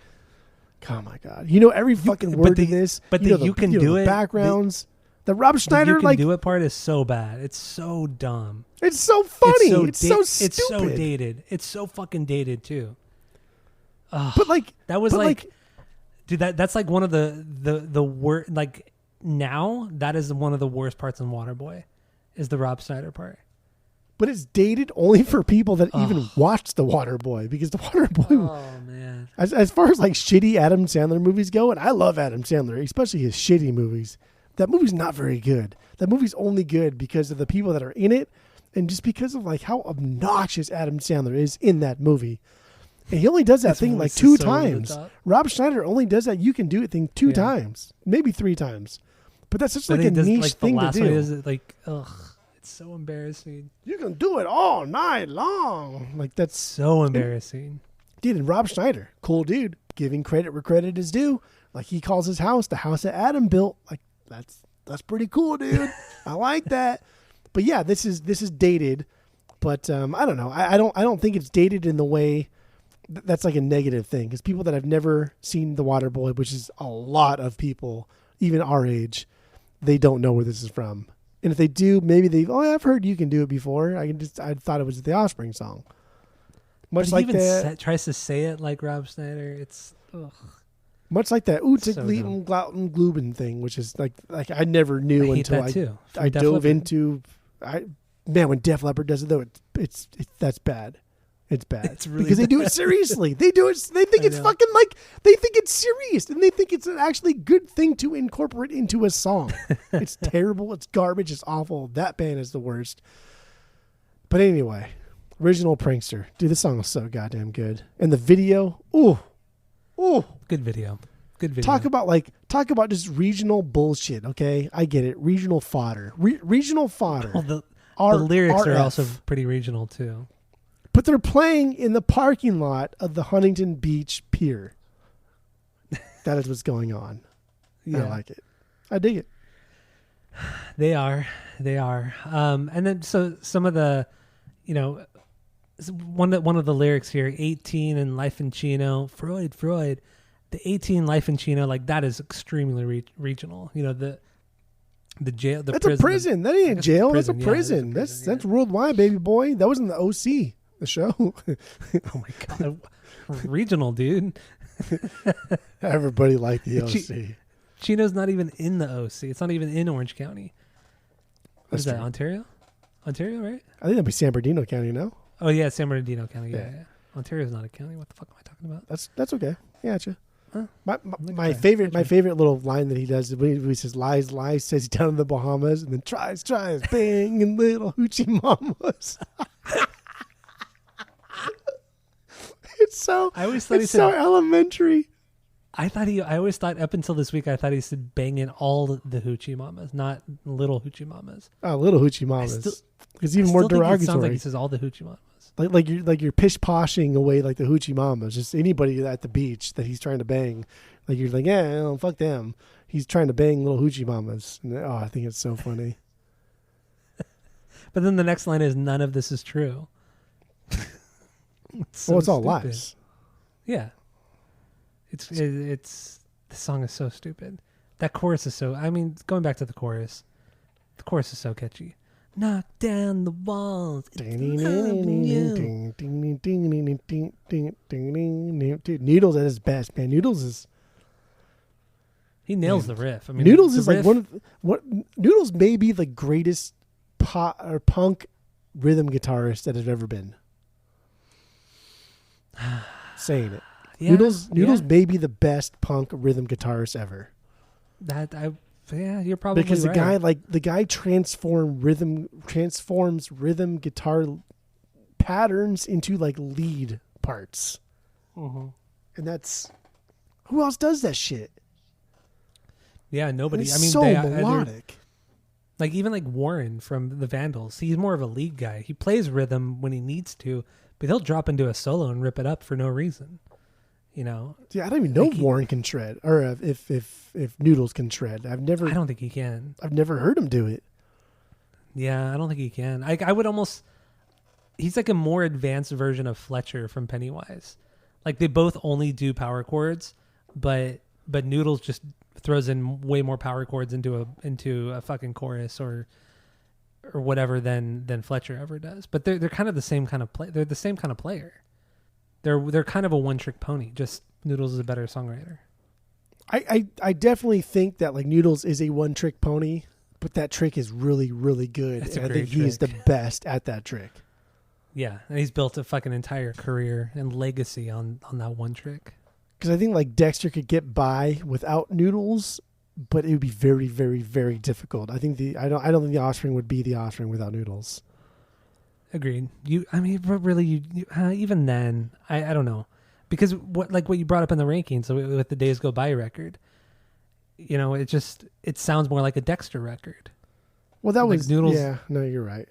Oh my God! You know every fucking word to this. But you know you can do the it. backgrounds. The Rob The Schneider, "You Can like, Do It" part is so bad. It's so dumb. it's so funny. It's so stupid. It's so dated. It's so fucking dated too. Ugh, But like, that was dude. That's like one of the worst. Like now, that is one of the worst parts in Waterboy, is the Rob Schneider part. but it's dated only for people that even watched The Waterboy, because The Waterboy, Oh man, as far as like shitty Adam Sandler movies go, and I love Adam Sandler, especially his shitty movies. That movie's not very good. That movie's only good because of the people that are in it, and just because of like how obnoxious Adam Sandler is in that movie. And he only does that thing like 2 times. Rob Schneider only does that "You Can Do It" thing 2 times, maybe 3 times. But that's such like a niche thing to do. Is like, ugh, it's so embarrassing. You can do it all night long. Like, that's So embarrassing. dude. And Rob Schneider, cool dude, giving credit where credit is due. Like, he calls his house the house that Adam built. Like, that's pretty cool, dude. I like that. But yeah, this is dated. But I don't know. I don't think it's dated in the way that's like a negative thing, because people that have never seen The Waterboy, which is a lot of people, even our age, they don't know where this is from. And if they do, maybe I've heard "You Can Do It" before. I thought it was the Offspring song. Much But like he even that, tries to say it like Rob Schneider. It's ugh. much like that So Gluten Glouten Gluben thing, which is like I never knew I hate until that too. From I Def dove Leppard. into. When Def Leppard does it though, it's that's bad. It's bad. It's really because they do it seriously. They do it. They think I it's know. fucking like, they think it's serious, and they think it's an actually good thing to incorporate into a song. It's terrible. It's garbage. It's awful. That band is the worst. But anyway, original Prankster. Dude, this song was so goddamn good, and the video. Ooh. Good video. Good video. Talk about just regional bullshit. Okay, I get it. Regional fodder. Regional fodder. Well, the R- lyrics are RF. also pretty regional too. But they're playing in the parking lot of the Huntington Beach Pier. That is what's going on. Yeah, I like it. I dig it. they are. And then so some of the, one of the lyrics here, 18 and Life in Chino, Freud, the 18 Life in Chino, like that is extremely regional. The jail, the That's prison. a prison. That ain't a jail. That's a Yeah, prison. it is a That's worldwide, baby boy. That was in the OC, the show. Oh my god, regional, dude. Everybody liked the OC. Chino's not even in the OC. It's not even in Orange County. What That's is that? true. Ontario, right? I think that'd be San Bernardino County, no? Oh yeah, San Bernardino County. Yeah. Yeah. Ontario's not a county. What the fuck am I talking about? That's okay. Yeah, gotcha. Huh. My favorite little line that he does is when he says lies, says he's down in the Bahamas, and then tries, bang, and little hoochie mamas. It's so I always thought he it's said. so elementary. I always thought up until this week. I thought he said banging all the hoochie mamas, not little hoochie mamas. Oh, little hoochie mamas. It's even more It sounds like derogatory. he says all the hoochie mamas. Like you're pish poshing away like the hoochie mamas. Just anybody at the beach that he's trying to bang. Like you're like, yeah, fuck them. He's trying to bang little hoochie mamas. And, I think it's so funny. But then the next line is, none of this is true. It's all stupid. lies. Yeah. It's the song is so stupid. That chorus is so, going back to the chorus is so catchy. Knock down the walls. It's loving you. Dude, Noodles at his best, man. Noodles is He nails the riff. Noodles the is like riff- one of Noodles may be the greatest pop or punk rhythm guitarist that has ever been. Saying it. Yeah, Noodles yeah. may be the best punk rhythm guitarist ever. You're probably Because right. the guy transforms rhythm guitar patterns into like lead parts. Mhm. And that's, who else does that shit? Yeah, nobody. It's so melodic. Like even like Warren from the Vandals, he's more of a lead guy. He plays rhythm when he needs to, but he'll drop into a solo and rip it up for no reason. Yeah, I don't even know Like if Warren can shred, or if Noodles can shred. I don't think he can. I've never heard him do it. Yeah, I don't think he can. I would almost. He's like a more advanced version of Fletcher from Pennywise. Like they both only do power chords, but Noodles just throws in way more power chords into a fucking chorus or whatever than Fletcher ever does. But they're kind of the same kind of play. They're the same kind of player. They're kind of a one trick pony. Just Noodles is a better songwriter. I definitely think that like Noodles is a one trick pony, but that trick is really, really good. That's a and I great think he is the trick. best at that trick. Yeah, and he's built a fucking entire career and legacy on that one trick. Because I think like Dexter could get by without Noodles, but it would be very, very, very difficult. I don't think the Offspring would be the Offspring without Noodles. Agreed. Even then, I don't know, because what you brought up in the rankings with the Days Go By record, it sounds more like a Dexter record. Well, that like was Noodles. Yeah, no, you're right.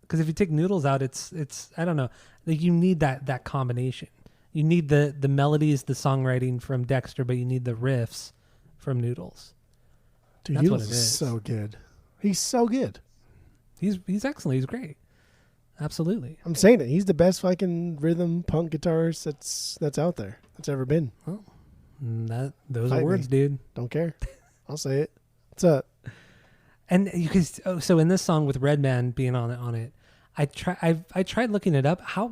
Because if you take Noodles out, it's I don't know, like you need that combination. You need the melodies, the songwriting from Dexter, but you need the riffs from Noodles. Dude, That's Noodles what it is is. so good. He's so good. He's excellent. He's great. Absolutely. I'm saying it. He's the best fucking rhythm punk guitarist that's out there. That's ever been. Well, those Fight are words, me. dude. Don't care. I'll say it. What's up? And you could so in this song with Redman being on it, I tried looking it up. How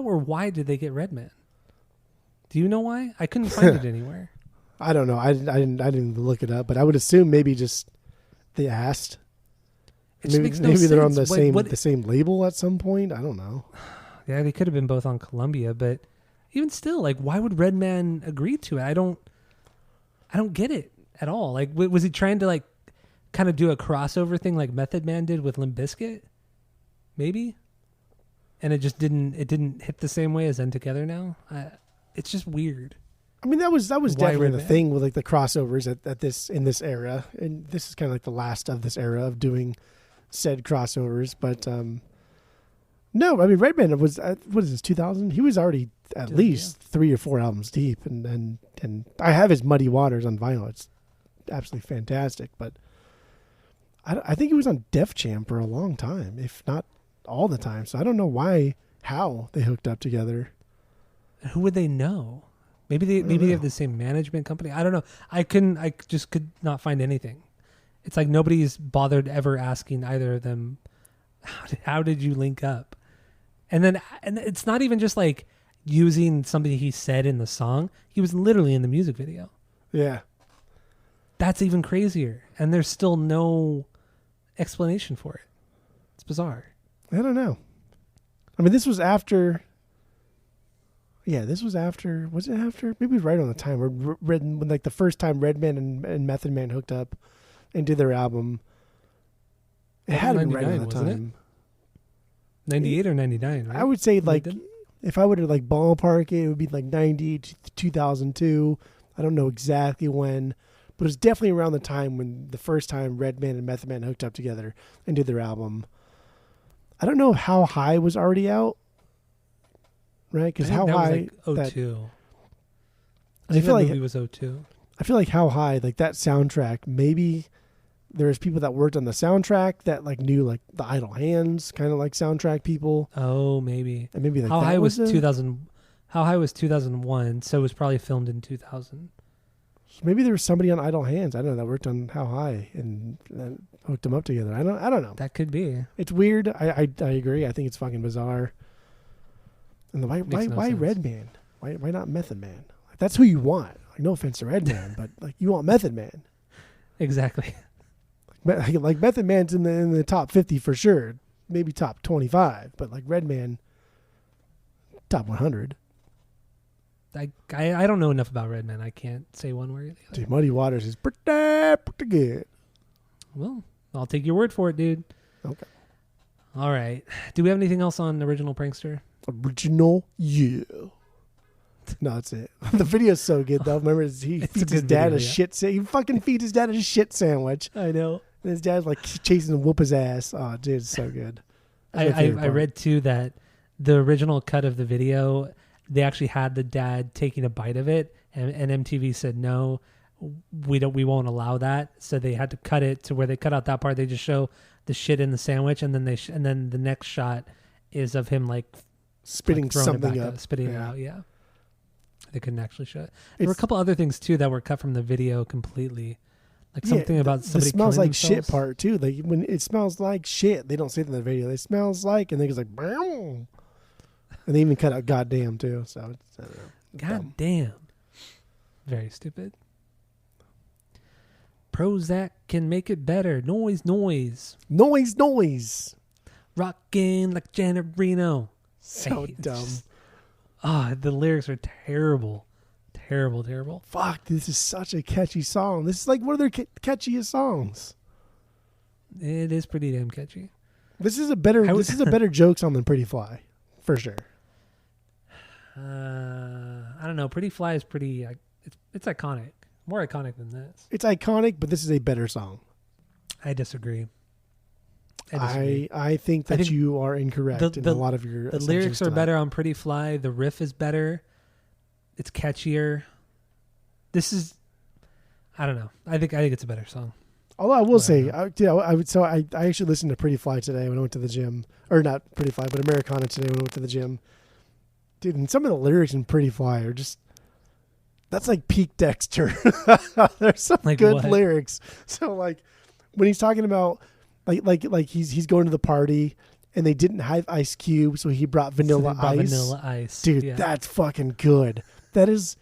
or why did they get Redman? Do you know why? I couldn't find it anywhere. I don't know. I didn't look it up, but I would assume maybe just they asked. It just makes no Maybe they're on sense. the same label at some point. I don't know. Yeah, they could have been both on Columbia, but even still, like, why would Redman agree to it? I don't get it at all. Like, was he trying to like kind of do a crossover thing like Method Man did with Limp Bizkit? Maybe, and it just didn't hit the same way as End Together Now. It's just weird. I mean, that was Why definitely the Redman? thing with like the crossovers in this era, and this is kind of like the last of this era of doing said crossovers. But no, I mean Redman was what is this 2000? He was already at least 3 or 4 albums deep, and I have his Muddy Waters on vinyl. It's absolutely fantastic. But I think he was on Def Jam for a long time, if not all the time. So I don't know how they hooked up together. Who would they know? Maybe they have the same management company. I don't know. I just could not find anything. It's like nobody's bothered ever asking either of them, how did you link up? And it's not even just like using something he said in the song. He was literally in the music video. Yeah. That's even crazier. And there's still no explanation for it. It's bizarre. I don't know. I mean, this was after. Yeah, this was after. Was it after? Maybe it was right on the time when like the first time Redman and Method Man hooked up and did their album. It had been right on the 99, wasn't time. 98 or 99, right? I would say like Did? if I were to like ballpark it, it would be like 90 to 2002. I don't know exactly when, but it was definitely around the time when the first time Redman and Method Man hooked up together and did their album. I don't know if How High was already out. Right, because How High was like 02. I feel like movie was 02. I feel like How High, like that soundtrack. Maybe there's people that worked on the soundtrack that like knew like the Idle Hands, kind of like soundtrack people. Oh, maybe. And maybe like How that High was a- 2000. How High was 2001, so it was probably filmed in 2000. Maybe there was somebody on Idle Hands. I don't know that worked on How High and hooked them up together. I don't know. That could be. It's weird. I agree. I think it's fucking bizarre. And why sense. Redman? Why not Method Man? Like, that's who you want. Like, no offense to Redman, but like you want Method Man. Exactly. Like Method Man's in the top 50 for sure, maybe top 25, but like Redman, top 100. I don't know enough about Redman. I can't say one way or the other. Dude, Muddy Waters is pretty good. Well, I'll take your word for it, dude. Okay. All right. Do we have anything else on Original Prankster? Original, yeah. No, that's it. The video's so good though. Remember, he It's feeds a his good dad video, a yeah. shit. He fucking feeds his dad a shit sandwich, I know. and his dad's like chasing him, whoop his ass. Oh, dude, it's so good. That's my I favorite part. read too that the original cut of the video, they actually had the dad taking a bite of it, and MTV said no, we won't allow that. So they had to cut it to where they cut out that part. They just show the shit in the sandwich, and then and then the next shot is of him like spitting throwing it something back up, spitting it Yeah. out. Yeah, They couldn't actually show it. There were a couple other things too that were cut from the video completely. Like something about somebody the smells like themselves. shit part too. Like when it smells like shit, they don't say it in the video. It smells like, and they just like, Brow. And they even cut out goddamn too. So it's, I don't know. It's dumb. Goddamn. Very stupid. Prozac can make it better. Noise. Noise. Rockin' like Janet Reno. So Hey, dumb. The lyrics are terrible. Terrible. Fuck, this is such a catchy song. This is like one of their catchiest songs. It is pretty damn catchy. This is a better joke song than Pretty Fly, for sure. I don't know. Pretty Fly is pretty. It's iconic. More iconic than this. It's iconic, but this is a better song. I disagree. I think that you are incorrect in a lot of your. The lyrics are better on Pretty Fly. The riff is better. It's catchier. This is. I don't know. I think it's a better song. Although I will say, I actually listened to Pretty Fly today when I went to the gym, or not Pretty Fly, but Americana today when I went to the gym. Dude, and some of the lyrics in Pretty Fly are just. That's like peak Dexter. There's some like good lyrics. So like when he's talking about like he's going to the party and they didn't have Ice Cube, so he brought Vanilla Ice. Vanilla Ice. Dude, that's fucking good. That is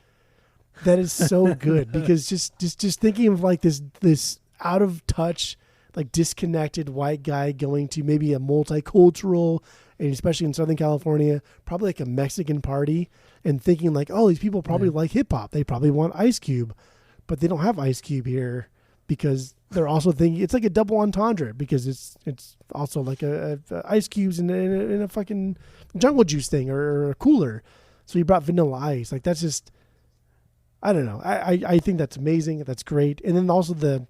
so good because just thinking of like this out of touch, like disconnected white guy going to maybe a multicultural, and especially in Southern California, probably like a Mexican party, and thinking like, oh, these people probably like hip hop. They probably want Ice Cube, but they don't have Ice Cube here because they're also thinking it's like a double entendre because it's also like a Ice Cubes in a fucking Jungle Juice thing or a cooler. So he brought Vanilla Ice. Like that's just, I don't know. I think that's amazing. That's great. And then also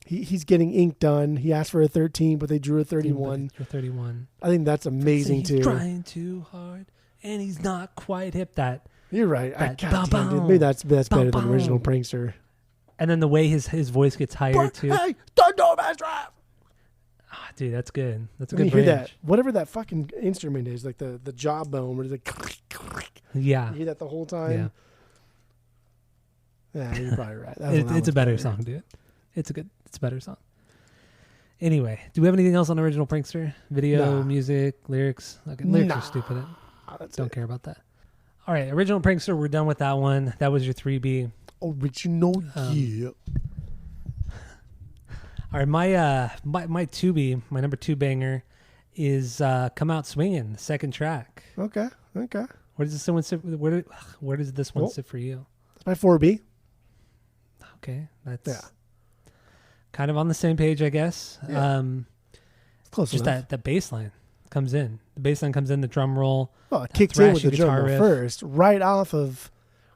he's getting ink done. He asked for a 13, but they drew a 31. I think that's amazing too. He's trying too hard, and he's not quite hip. You're right. Maybe that's better than Original Prankster. And then the way his voice gets higher too. Hey, don't do a drive. Oh, dude, that's good. That's a good bridge. Hear that? Whatever that fucking instrument is, like the jawbone, where it's like. Yeah. You hear that the whole time. Yeah, you're probably right. It's a better song, dude. It's a better song. Anyway, do we have anything else on Original Prankster? Video, music, lyrics? Okay, lyrics are stupid. Don't care about that. All right, Original Prankster, we're done with that one. That was your 3B. Original, yeah. All right, my 2B, my number 2 banger is "Come Out Swingin'," the second track. Okay. Where does this one sit? Where does this one sit for you? It's my 4B. Okay, that's kind of on the same page, I guess. Yeah. Close just enough. that bass line comes in. The bass line comes in, the drum roll. Oh, it kicks in with the drum roll first, right off of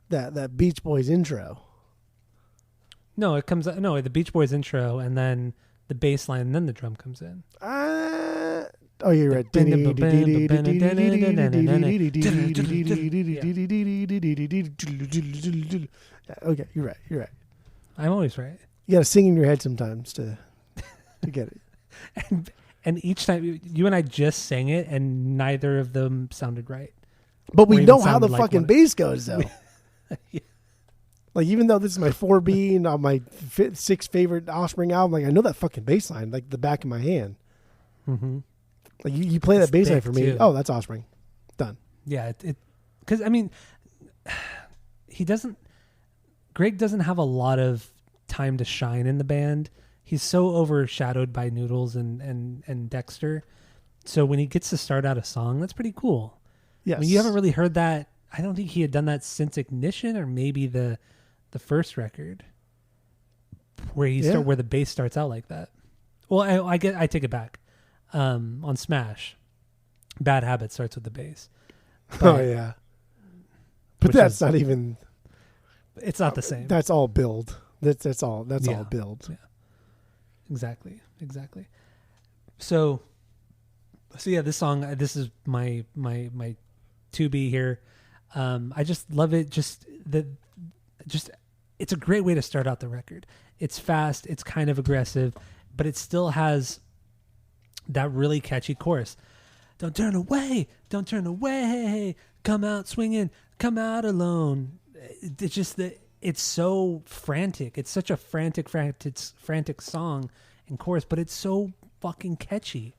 that Beach Boys intro. No, it comes. No, the Beach Boys intro, and then the bass line, and then the drum comes in. Oh, you're right. Okay, you're right. I'm always right. You got to sing in your head sometimes to get it. And each time you and I just sang it, and neither of them sounded right. But we know how the fucking bass goes, though. Yeah. Like, even though this is my 4B and my 6th favorite Offspring album, like, I know that fucking bass line, like, the back of my hand. Mm-hmm. Like, you play that bass line for me. Too. Oh, that's Offspring. Done. Yeah, because, I mean, Greg doesn't have a lot of time to shine in the band. He's so overshadowed by Noodles and Dexter. So when he gets to start out a song, that's pretty cool. Yes. I mean, you haven't really heard that. I don't think he had done that since Ignition, or maybe the first record where where the bass starts out like that. Well, I take it back. On Smash, Bad Habit starts with the bass. Oh yeah, but that's not even. It's not the same. That's all build. That's all build. Yeah. Exactly. So yeah, this song. This is my 2B here. I just love it. It's a great way to start out the record. It's fast. It's kind of aggressive, but it still has that really catchy chorus. Don't turn away. Come out swinging. Come out alone. it's just that it's so frantic. It's such a frantic song and chorus, but it's so fucking catchy.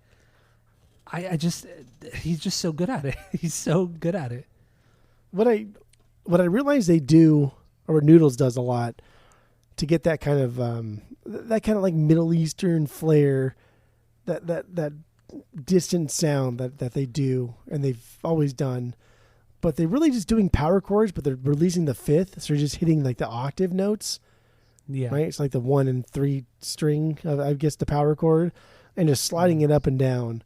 I just, he's just so good at it. He's so good at it. What I realize they do, or Noodles does a lot, to get that kind of like Middle Eastern flair, that distant sound that they do, and they've always done. But they're really just doing power chords, but they're releasing the fifth, so they're just hitting like the octave notes. Yeah. Right? It's like the 1 and 3 string of, I guess, the power chord, and just sliding it up and down.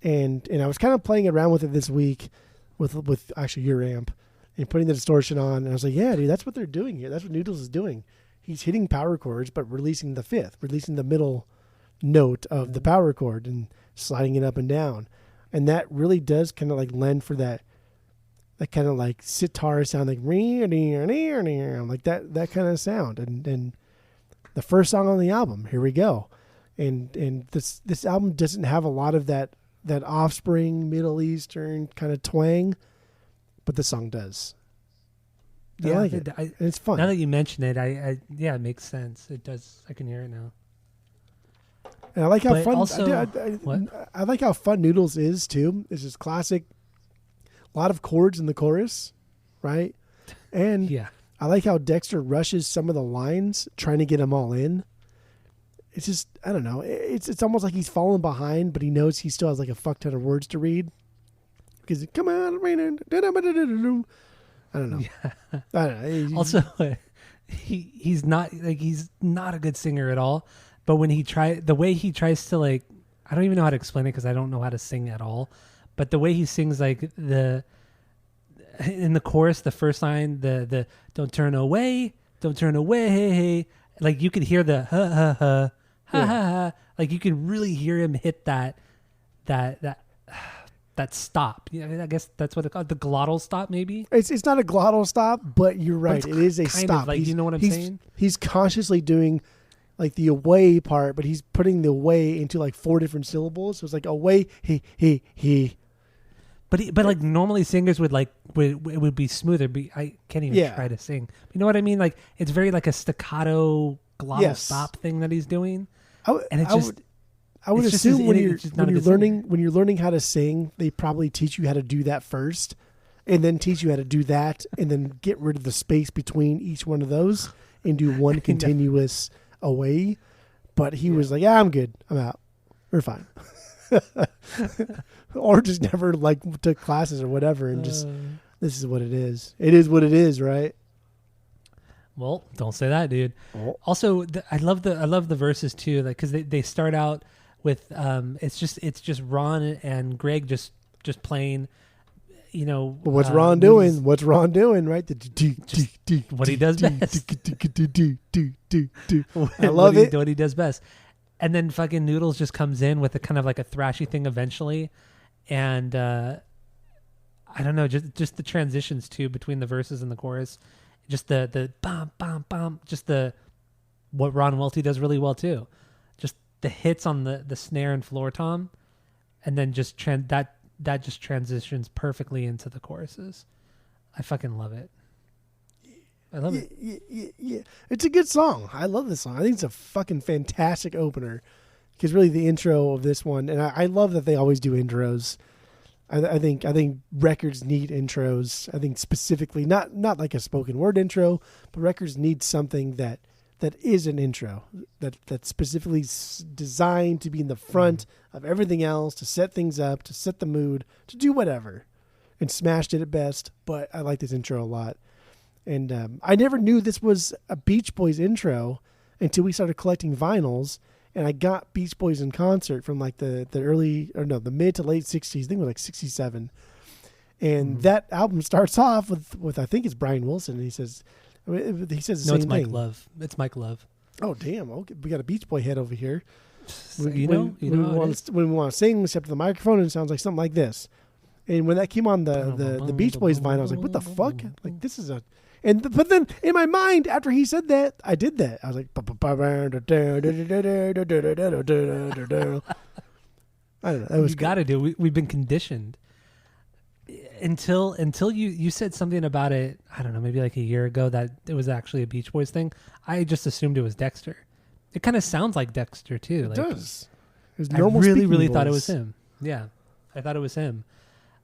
And I was kind of playing around with it this week with actually your amp and putting the distortion on. And I was like, yeah, dude, that's what they're doing here. That's what Noodles is doing. He's hitting power chords, but releasing the fifth, releasing the middle note of the power chord and sliding it up and down. And that really does kind of like lend for that kind of like sitar sound, like like that kind of sound. And the first song on the album, here we go. And this album doesn't have a lot of that Offspring Middle Eastern kind of twang, but the song does. I like it. And it's fun. Now that you mention it, yeah, it makes sense. It does. I can hear it now. And I like how but fun. Also, I like how fun Noodles is too. It's just classic. A lot of chords in the chorus, right? And yeah, I like how Dexter rushes some of the lines, trying to get them all in. It's just, I don't know. It's almost like he's falling behind, but he knows he still has like a fuck ton of words to read. Because come on, I don't know. Yeah. I don't know. Also, he's not a good singer at all. But when the way he tries to like, I don't even know how to explain it because I don't know how to sing at all. But the way he sings, like in the chorus, the first line, the don't turn away, like you could hear the ha ha ha ha ha ha, like you could really hear him hit that stop. Yeah, I guess that's what it's called, the glottal stop, maybe. It's not a glottal stop, but you're right. It is a stop. Like, you know what I'm saying? He's consciously doing like the away part, but he's putting the away into like 4 different syllables. So it's like away, he. But like normally singers would it would be smoother. I can't even try to sing. You know what I mean? Like it's very like a staccato glottal stop thing that he's doing. I would assume when you're learning how to sing, they probably teach you how to do that first, and then teach you how to do that, and then get rid of the space between each one of those and do one continuous away. But he was like, "Yeah, I'm good. I'm out. We're fine." Or just never like took classes or whatever, and just this is what it is. It is what it is, right? Well, don't say that, dude. Oh. Also, I love the verses too, like because they start out with it's just Ron and Greg just playing, you know. Well, what's Ron doing? What's Ron doing? Right? What he does best. I love it. What he does best. And then fucking Noodles just comes in with a kind of like a thrashy thing eventually. And I don't know, just the transitions too between the verses and the chorus. Just the bam, bam, bam. Just what Ron Welty does really well too. Just the hits on the snare and floor tom. And then just that just transitions perfectly into the choruses. I fucking love it. I love it. Yeah. It's a good song. I love this song. I think it's a fucking fantastic opener. Because really the intro of this one, and I love that they always do intros. I think records need intros. I think specifically, not like a spoken word intro, but records need something that is an intro, that's specifically designed to be in the front of everything else, to set things up, to set the mood, to do whatever. And Smash did it best, but I like this intro a lot. And I never knew this was a Beach Boys intro until we started collecting vinyls, and I got Beach Boys in concert from like the mid to late 60s. I think it was like 67. And that album starts off with I think it's Brian Wilson, and he says the same it's Mike thing. Love. It's Mike Love. Oh damn! Okay, we got a Beach Boy head over here. When we want to sing, we step to the microphone, and it sounds like something like this. And when that came on the Beach Boys vinyl, I was like, "What the fuck? Like this is a." But then in my mind, after he said that, I did that. I was like, I don't know. That was got to do. We've been conditioned. until you said something about it, I don't know, maybe like a year ago, that it was actually a Beach Boys thing. I just assumed it was Dexter. It kind of sounds like Dexter too. It like, does. I really thought it was him. Yeah, I thought it was him.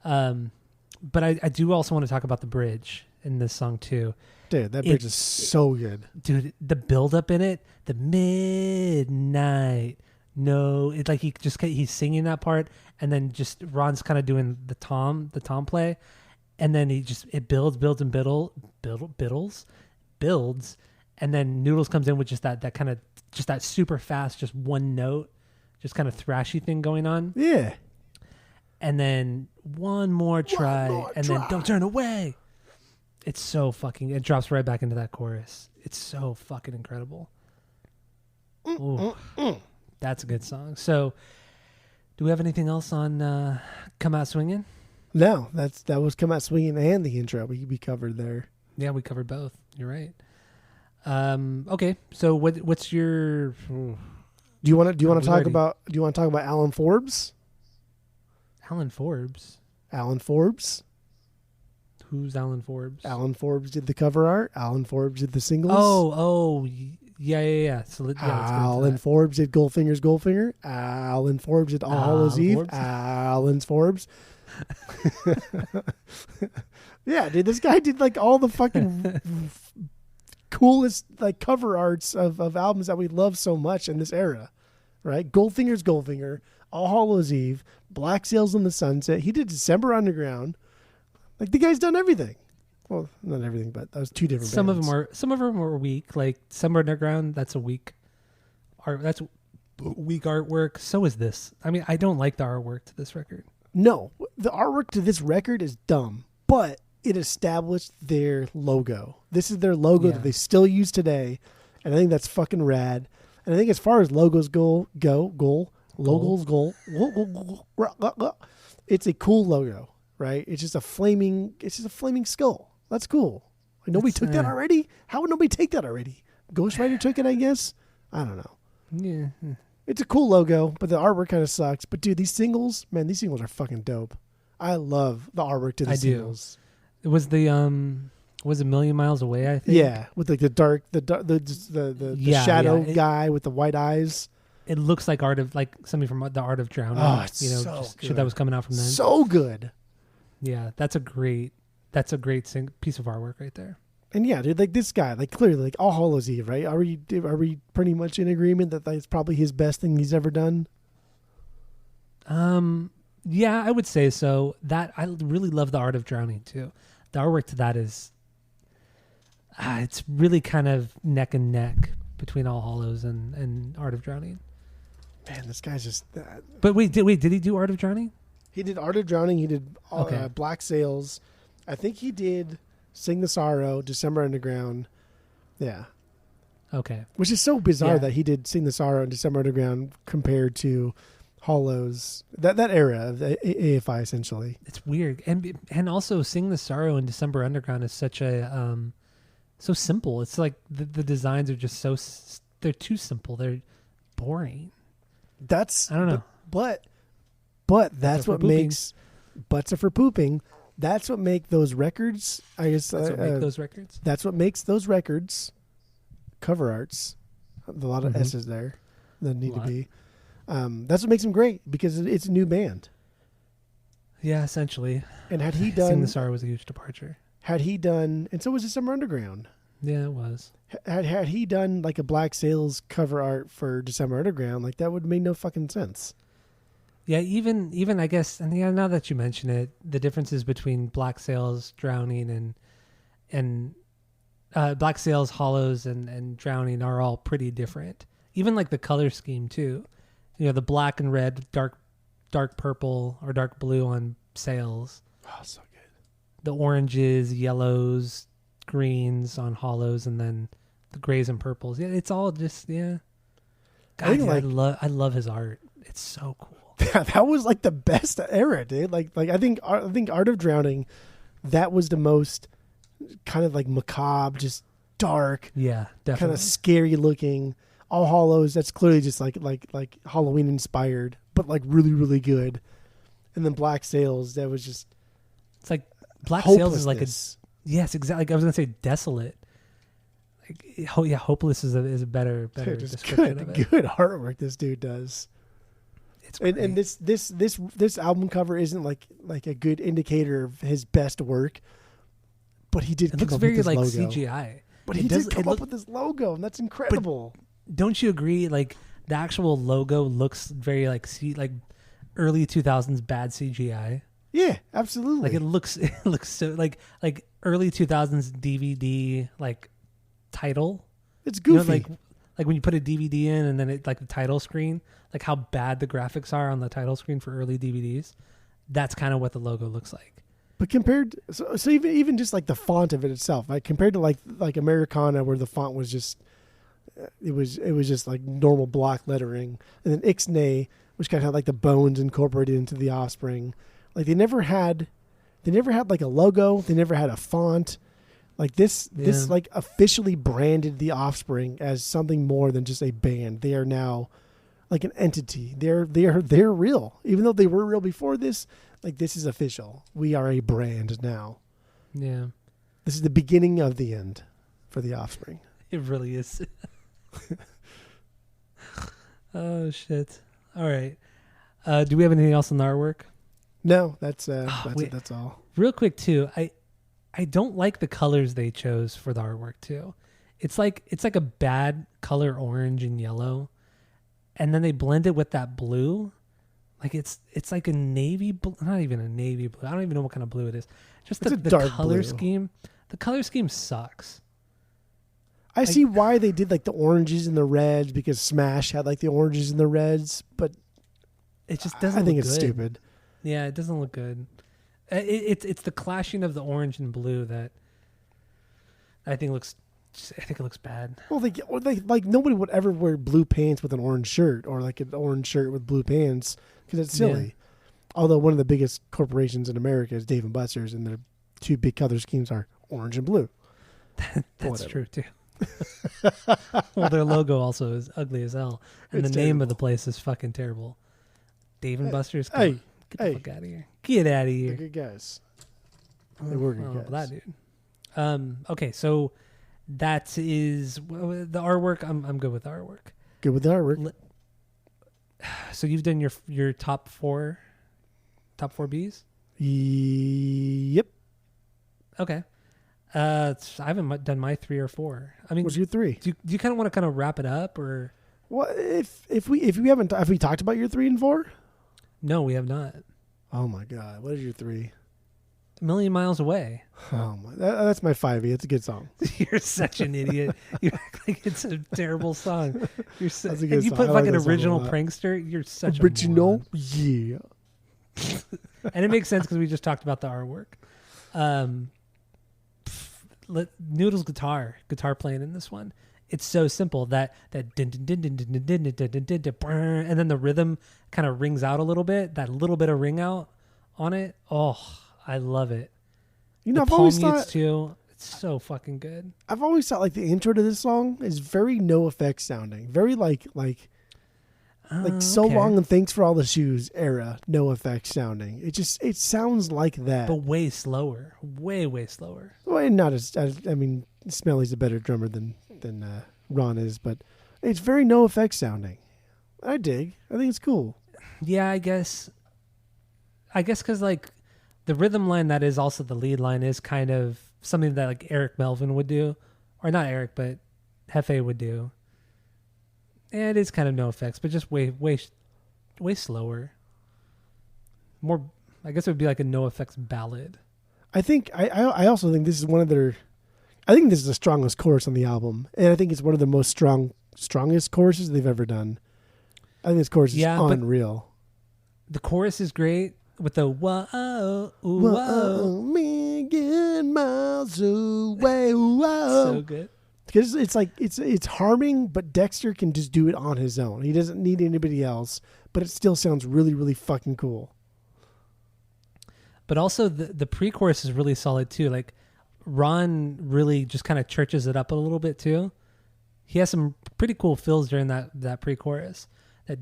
But I do also want to talk about the bridge in this song too. Dude, that bridge is so good. Dude, the build up in it, the midnight. No, it's like he's singing that part, and then just Ron's kind of doing the tom play, and then it builds, and then Noodles comes in with just that kind of just that super fast, just one note, just kind of thrashy thing going on. Yeah. And then one more try, then don't turn away. It's so fucking. It drops right back into that chorus. It's so fucking incredible. Ooh, that's a good song. So, do we have anything else on "Come Out Swinging"? No, that was "Come Out Swinging" and the intro we covered there. Yeah, we covered both. You're right. Okay, so what's your? Do you want to talk about Alan Forbes? Alan Forbes. Alan Forbes. Who's Alan Forbes? Alan Forbes did the cover art. Alan Forbes did the singles. Yeah. So, Alan Forbes did Goldfinger. Alan Forbes did All Hallows Eve. Alan Forbes. Yeah, dude, this guy did like all the fucking coolest like cover arts of albums that we love so much in this era, right? Goldfinger's Goldfinger, All Hallows Eve, Black Sails in the Sunset. He did December Underground. Like the guy's done everything. Well, not everything, but that was two different. Some bands. of them were weak. Like Summer Underground, that's a weak art. That's weak artwork. So is this. I mean, I don't like the artwork to this record. No, the artwork to this record is dumb, but it established their logo. This is their logo that they still use today, and I think that's fucking rad. And I think as far as logos go, it's a cool logo. Right? It's just a flaming skull. That's cool. Like, nobody took that already? How would nobody take that already? Ghost Rider took it, I guess. I don't know. Yeah. It's a cool logo, but the artwork kind of sucks. But dude, these singles are fucking dope. I love the artwork to the singles. It was the was a Million Miles Away, I think. Yeah, with like the shadow guy with the white eyes. It looks like something from the Art of Drowning. Oh, it's so good. Shit that was coming out from then. So good. Yeah, that's a great piece of artwork right there. And yeah, dude, like this guy, like clearly, like All Hallows Eve, right? Are we pretty much in agreement that that's probably his best thing he's ever done? Yeah, I would say so. That I really love the Art of Drowning too. The artwork to that is, it's really kind of neck and neck between All Hallows and Art of Drowning. Man, this guy's just. But wait, did he do Art of Drowning? He did Art of Drowning. He did Black Sails. I think he did Sing the Sorrow, December Underground. Yeah. Okay. Which is so bizarre that he did Sing the Sorrow and December Underground compared to Hollows. That era of the AFI, essentially. It's weird. And also Sing the Sorrow and December Underground is such a... so simple. It's like the designs are just so... They're too simple. They're boring. I don't know. But that's what makes butts are for pooping. That's what make those records. I guess that's what make those records. That's what makes those records cover arts. A lot of S's there that need to be. That's what makes them great because it's a new band. Yeah, essentially. And had he done Sing the Sorrow was a huge departure. Had he done, and so was December Underground. Yeah, it was. Had he done like a Black Sails cover art for December Underground, like that would make no fucking sense. Yeah, even I guess, and yeah, now that you mention it, the differences between Black Sails, Drowning, and Black Sails, Hollows, and Drowning are all pretty different. Even like the color scheme too. You know, the black and red, dark purple or dark blue on Sails. Oh, so good. The oranges, yellows, greens on Hollows, and then the grays and purples. Yeah, it's all just God, I love his art. It's so cool. Yeah, that was like the best era, dude. Like I think Art of Drowning, that was the most kind of like macabre, just dark. Yeah, definitely. Kind of scary looking. All Hallows, that's clearly just like Halloween inspired, but like really, really good. And then Black Sails, that was just It's like Black Sails is like a Hopelessness. yes, exactly. Like I was gonna say desolate. Like hopeless is a better Dude, just description of it. good artwork this dude does. It's great. And this album cover isn't like a good indicator of his best work, but he did it come looks up very with this like logo. CGI. But It he does- did it come up look- with this logo, and that's incredible. Don't you agree? Like the actual logo looks very like early 2000s bad CGI. Yeah, absolutely. Like it looks so like early 2000s DVD like title. it's You goofy. know, like when you put a DVD in and then it like the title screen, like how bad the graphics are on the title screen for early DVDs. That's kind of what the logo looks like. But compared, so even just like the font of it itself, like compared to like Americana, where the font was just, it was just like normal block lettering, and then Ixnay, which kind of had like the bones incorporated into the Offspring. Like they never had like a logo. They never had a font. Like this like officially branded the Offspring as something more than just a band. They are now like an entity. They're real, even though they were real before this. Like this is official. We are a brand now. Yeah, This is the beginning of the end for the Offspring. it really is. Oh shit! All right. Do we have anything else on the artwork? No, that's wait. it. That's all. Real quick too, I don't like the colors they chose for the artwork too. It's like a bad color orange and yellow, and then they blend it with that blue. Like it's like a navy blue, not even a navy blue. I don't even know what kind of blue it is. Just It's the a dark color blue. scheme. The color scheme sucks. I see why they did like the oranges and the reds, because Smash had like the oranges and the reds, but It just doesn't. I think look it's good. stupid. Yeah, it doesn't look good. It's the clashing of the orange and blue that I think looks. I think it looks bad. Well, they like nobody would ever wear blue pants with an orange shirt, or like an orange shirt with blue pants, because it's silly. Yeah. Although one of the biggest corporations in America is Dave and Buster's, and their two big color schemes are orange and blue. That's Whatever. true too. Well, their logo also is ugly as hell, and It's the name of terrible. the place is fucking terrible. Dave and Buster's. Come Hey, on, get the hey. fuck out of here! Get out of They're here! good guys. Oh, They were good I don't know about guys. that dude. Okay, so that is the artwork. I'm good with the artwork. Good with the artwork. So you've done your top four Bs. Yep. Okay. I haven't done my 3 or 4. I mean, What's your three? do you kind of want to kind of wrap it up, or Well, if we haven't have we talked about your 3 and 4? no? We have not. Oh my God, what is your 3? A Million Miles Away. Oh my, that's my 5e. It's a good song. You're such an idiot. You act like it's a terrible song. You're so, That's a good and you song. put I like like an that song a original lot. prankster. You're such Original, a yeah. moron. And it makes sense because we just talked about the artwork. Noodle's guitar playing in this one. It's so simple that din din din din din din din din din din din, brr, and then the rhythm kind of rings out a little bit. That little bit of ring out on it. Oh, I love it. You know, The I've always palm mutes thought too. It's so fucking good. like the intro to this song is very no effects sounding, very like so Okay. long and thanks for all the shoes era no effects sounding. It sounds like that. But way slower, way slower. Well, and not as I mean, Smelly's a better drummer than Ron is, but it's very no effects sounding. I dig. I think it's cool. Yeah, I guess because like the rhythm line that is also the lead line is kind of something that like Eric Melvin would do, or not Eric, but Hefe would do. And it is kind of no effects, but just way slower. More, I guess it would be like a no effects ballad. I think I also think this is one of their. I think this is the strongest chorus on the album, and I think it's one of the most strongest choruses they've ever done. I think this chorus is but- unreal. The chorus is great with the whoa, ooh, Whoa, whoa. million miles away, whoa. So good. Because it's like it's harming, but Dexter can just do it on his own. He doesn't need anybody else, but it still sounds really, really fucking cool. But also the pre-chorus is really solid too. Like Ron really just kind of churches it up a little bit too. He has some pretty cool fills during that pre-chorus. That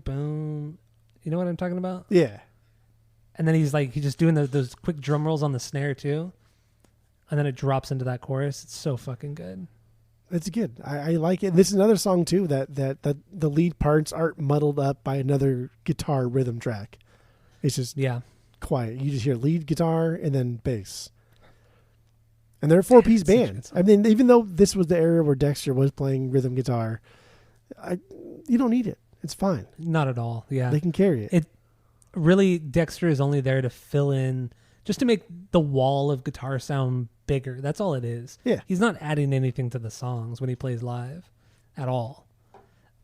boom. You know what I'm talking about? Yeah. And then he's just doing those quick drum rolls on the snare too. And then it drops into that chorus. It's so fucking good. It's good. I like it. This is another song too that the lead parts aren't muddled up by another guitar rhythm track. It's just quiet. You just hear lead guitar and then bass. And they're a 4-piece band. I mean, even though this was the era where Dexter was playing rhythm guitar, you don't need it. It's fine. Not at all. Yeah. They can carry it. It really, Dexter is only there to fill in, just to make the wall of guitar sound bigger. That's all it is. Yeah. He's not adding anything to the songs when he plays live at all.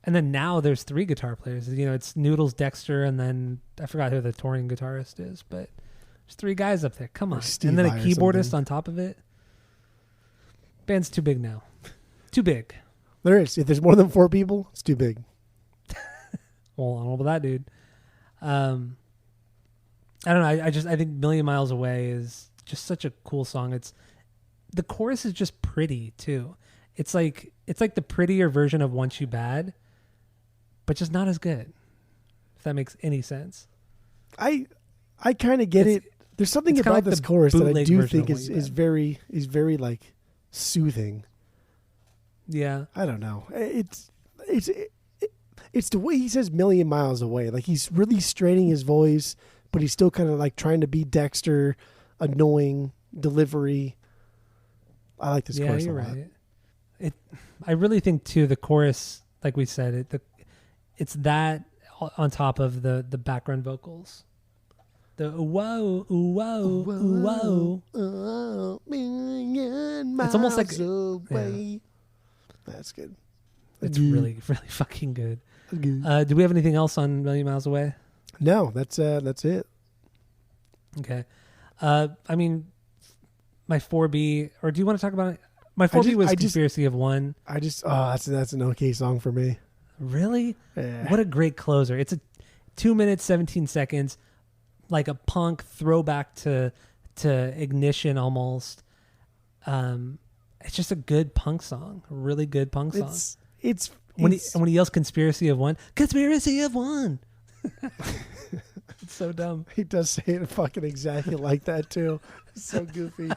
And then now there's 3 guitar players. You know, it's Noodles, Dexter, and then I forgot who the touring guitarist is, but there's 3 guys up there. Come on. And then a keyboardist on top of it. Band's too big now. Too big. There is. If there's more than 4 people, it's too big. Well, I don't know about that, dude. I don't know. I think Million Miles Away is just such a cool song. The chorus is just pretty too. It's like the prettier version of Want You Bad, but just not as good. If that makes any sense. I kind of get it. There's something about like this chorus that I do think is very like soothing. Yeah. I don't know. It's the way he says "million miles away." Like he's really straining his voice, but he's still kind of like trying to be Dexter, annoying delivery. I like this chorus a lot. Right. I really think too the chorus, like we said, it's that on top of the background vocals. The whoa, whoa, whoa, whoa. It's almost like away. That's good. It's really, really fucking good. Do we have anything else on Million Miles Away? No, that's it. Okay. I mean, my 4B, or do you want to talk about it? My 4B was Conspiracy of One. That's an okay song for me. Really? Yeah. What a great closer. It's a 2 minutes, 17 seconds, like a punk throwback to Ignition almost. It's just a good punk song. A really good punk song. It's when he yells "Conspiracy of One," "Conspiracy of One." It's so dumb. He does say it fucking exactly like that too. It's so goofy.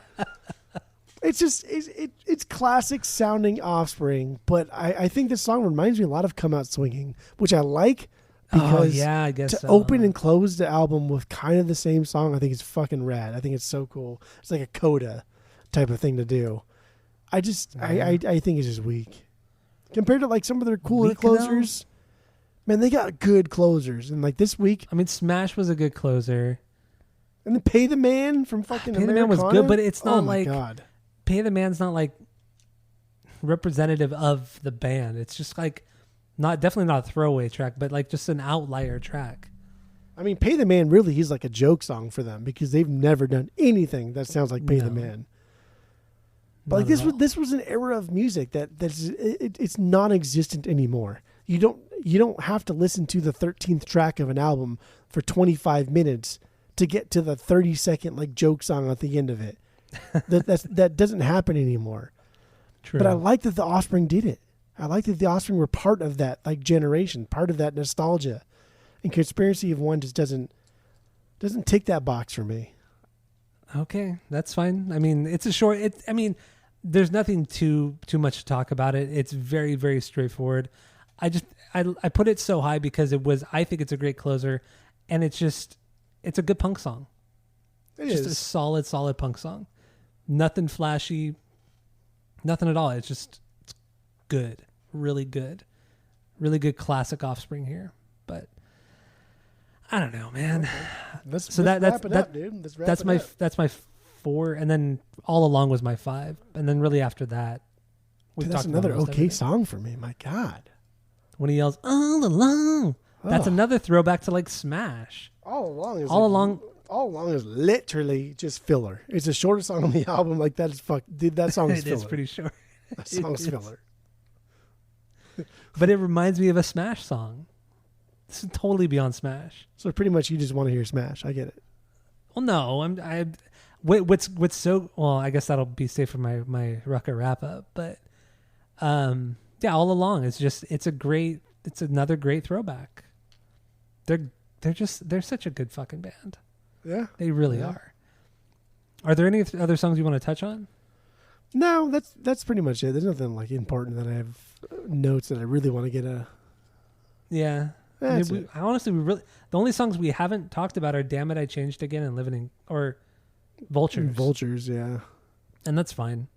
It's just it's classic sounding Offspring, but I think this song reminds me a lot of "Come Out Swinging," which I like because I guess to open and close the album with kind of the same song, I think it's fucking rad. I think it's so cool. It's like a coda type of thing to do. I think it's just weak. Compared to like some of their cooler closers, man, they got good closers. And like this week, I mean, Smash was a good closer, and then Pay the Man from fucking Pay the Man was good, but it's not like God. Pay the Man's not like representative of the band. It's just like definitely not a throwaway track, but like just an outlier track. I mean, Pay the Man really is like a joke song for them because they've never done anything that sounds like Pay the Man. But like this was an era of music it's non-existent anymore. You don't have to listen to the 13th track of an album for 25 minutes to get to the 30-second like joke song at the end of it. That doesn't happen anymore. True. But I like that the Offspring did it. I like that the Offspring were part of that like generation, part of that nostalgia. And Conspiracy of One just doesn't tick that box for me. Okay, that's fine. I mean, it's a short. There's nothing too much to talk about it. It's very, very straightforward. I put it so high because I think it's a great closer, and it's a good punk song. It's just a solid punk song. Nothing flashy, nothing at all. It's good, really good classic Offspring here. But I don't know, man. Let's wrap it up, dude. That's my 4, and then All Along was my 5, and then really after that, that's another okay song for me. My God, when he yells "All Along," that's another throwback to like Smash. All Along is literally just filler. It's the shortest song on the album. Like that is dude. That song is filler. It's pretty short. That song's filler. But it reminds me of a Smash song. This is totally beyond Smash. So pretty much you just want to hear Smash. I get it. Well, no, what's so, well, I guess that'll be safe for my Rucker wrap up, but yeah, All Along it's another great throwback. They're such a good fucking band. Yeah. They really are. Are there any other songs you want to touch on? No, that's pretty much it. There's nothing like important that I have notes that I really want to get a. Yeah. Honestly, the only songs we haven't talked about are "Damn It, I Changed Again" and "Living in" or "Vultures." Vultures, yeah. And that's fine.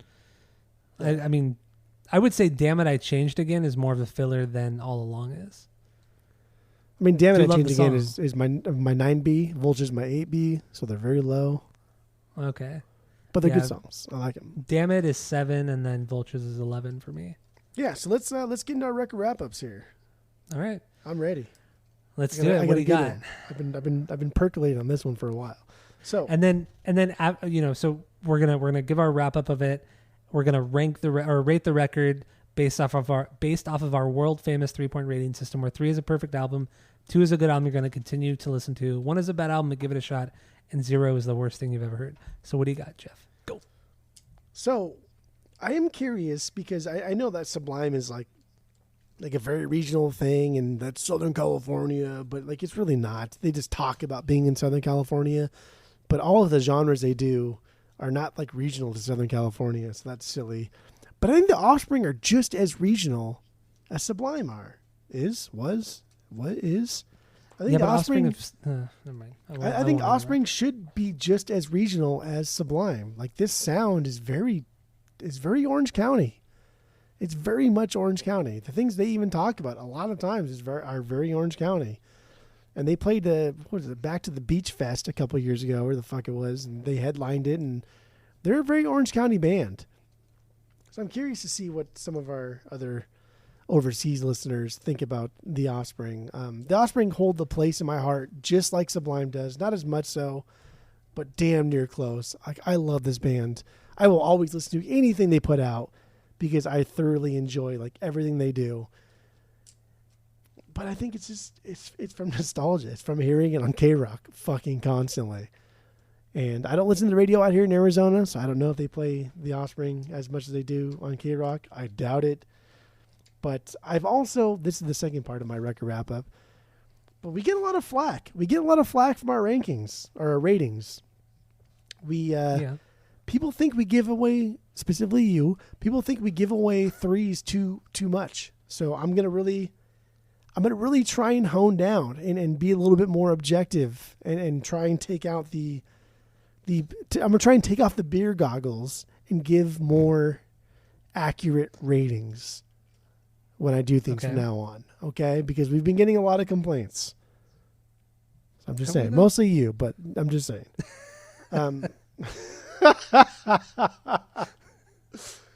I mean, I would say "Damn It, I Changed Again" is more of a filler than "All Along" is. I mean, "Damn It, I Changed Again" is my 9B. Vultures my 8B, so they're very low. Okay. But they're good songs. I like them. "Damn It" is 7, and then "Vultures" is 11 for me. Yeah, so let's get into our record wrap ups here. All right, I'm ready. Let's do it. What do you got? I've been percolating on this one for a while. So and then so we're gonna give our wrap up of it. We're gonna rate the record based off of our world famous 3-point rating system, where 3 is a perfect album, 2 is a good album you're gonna continue to listen to, 1 is a bad album but give it a shot, and 0 is the worst thing you've ever heard. So what do you got, Jeff? Go. So I am curious because I know that Sublime is like a very regional thing, and that's Southern California, but like it's really not. They just talk about being in Southern California, but all of the genres they do are not like regional to Southern California, so that's silly. But I think the Offspring are just as regional as Sublime are. What is? I think the Offspring. Never mind. I think Offspring should be just as regional as Sublime. Like this sound is very Orange County. It's very much Orange County. The things they even talk about a lot of times are very Orange County. And they played Back to the Beach Fest a couple years ago, where the fuck it was, and they headlined it, and they're a very Orange County band. So I'm curious to see what some of our other overseas listeners think about the Offspring. The Offspring hold the place in my heart just like Sublime does. Not as much so, but damn near close. I love this band. I will always listen to anything they put out because I thoroughly enjoy like everything they do. But I think it's just it's from nostalgia. It's from hearing it on K-Rock fucking constantly. And I don't listen to the radio out here in Arizona, so I don't know if they play the Offspring as much as they do on K-Rock. I doubt it. But this is the second part of my record wrap up, but we get a lot of flack. We get a lot of flack from our rankings or our ratings. People think we give away, specifically you, people think we give away 3s too much. So I'm going to really try and hone down and be a little bit more objective and try and take out I'm going to try and take off the beer goggles and give more accurate ratings when I do things from now on. Okay. Because we've been getting a lot of complaints. So I'm just saying, mostly you, but I'm just saying, the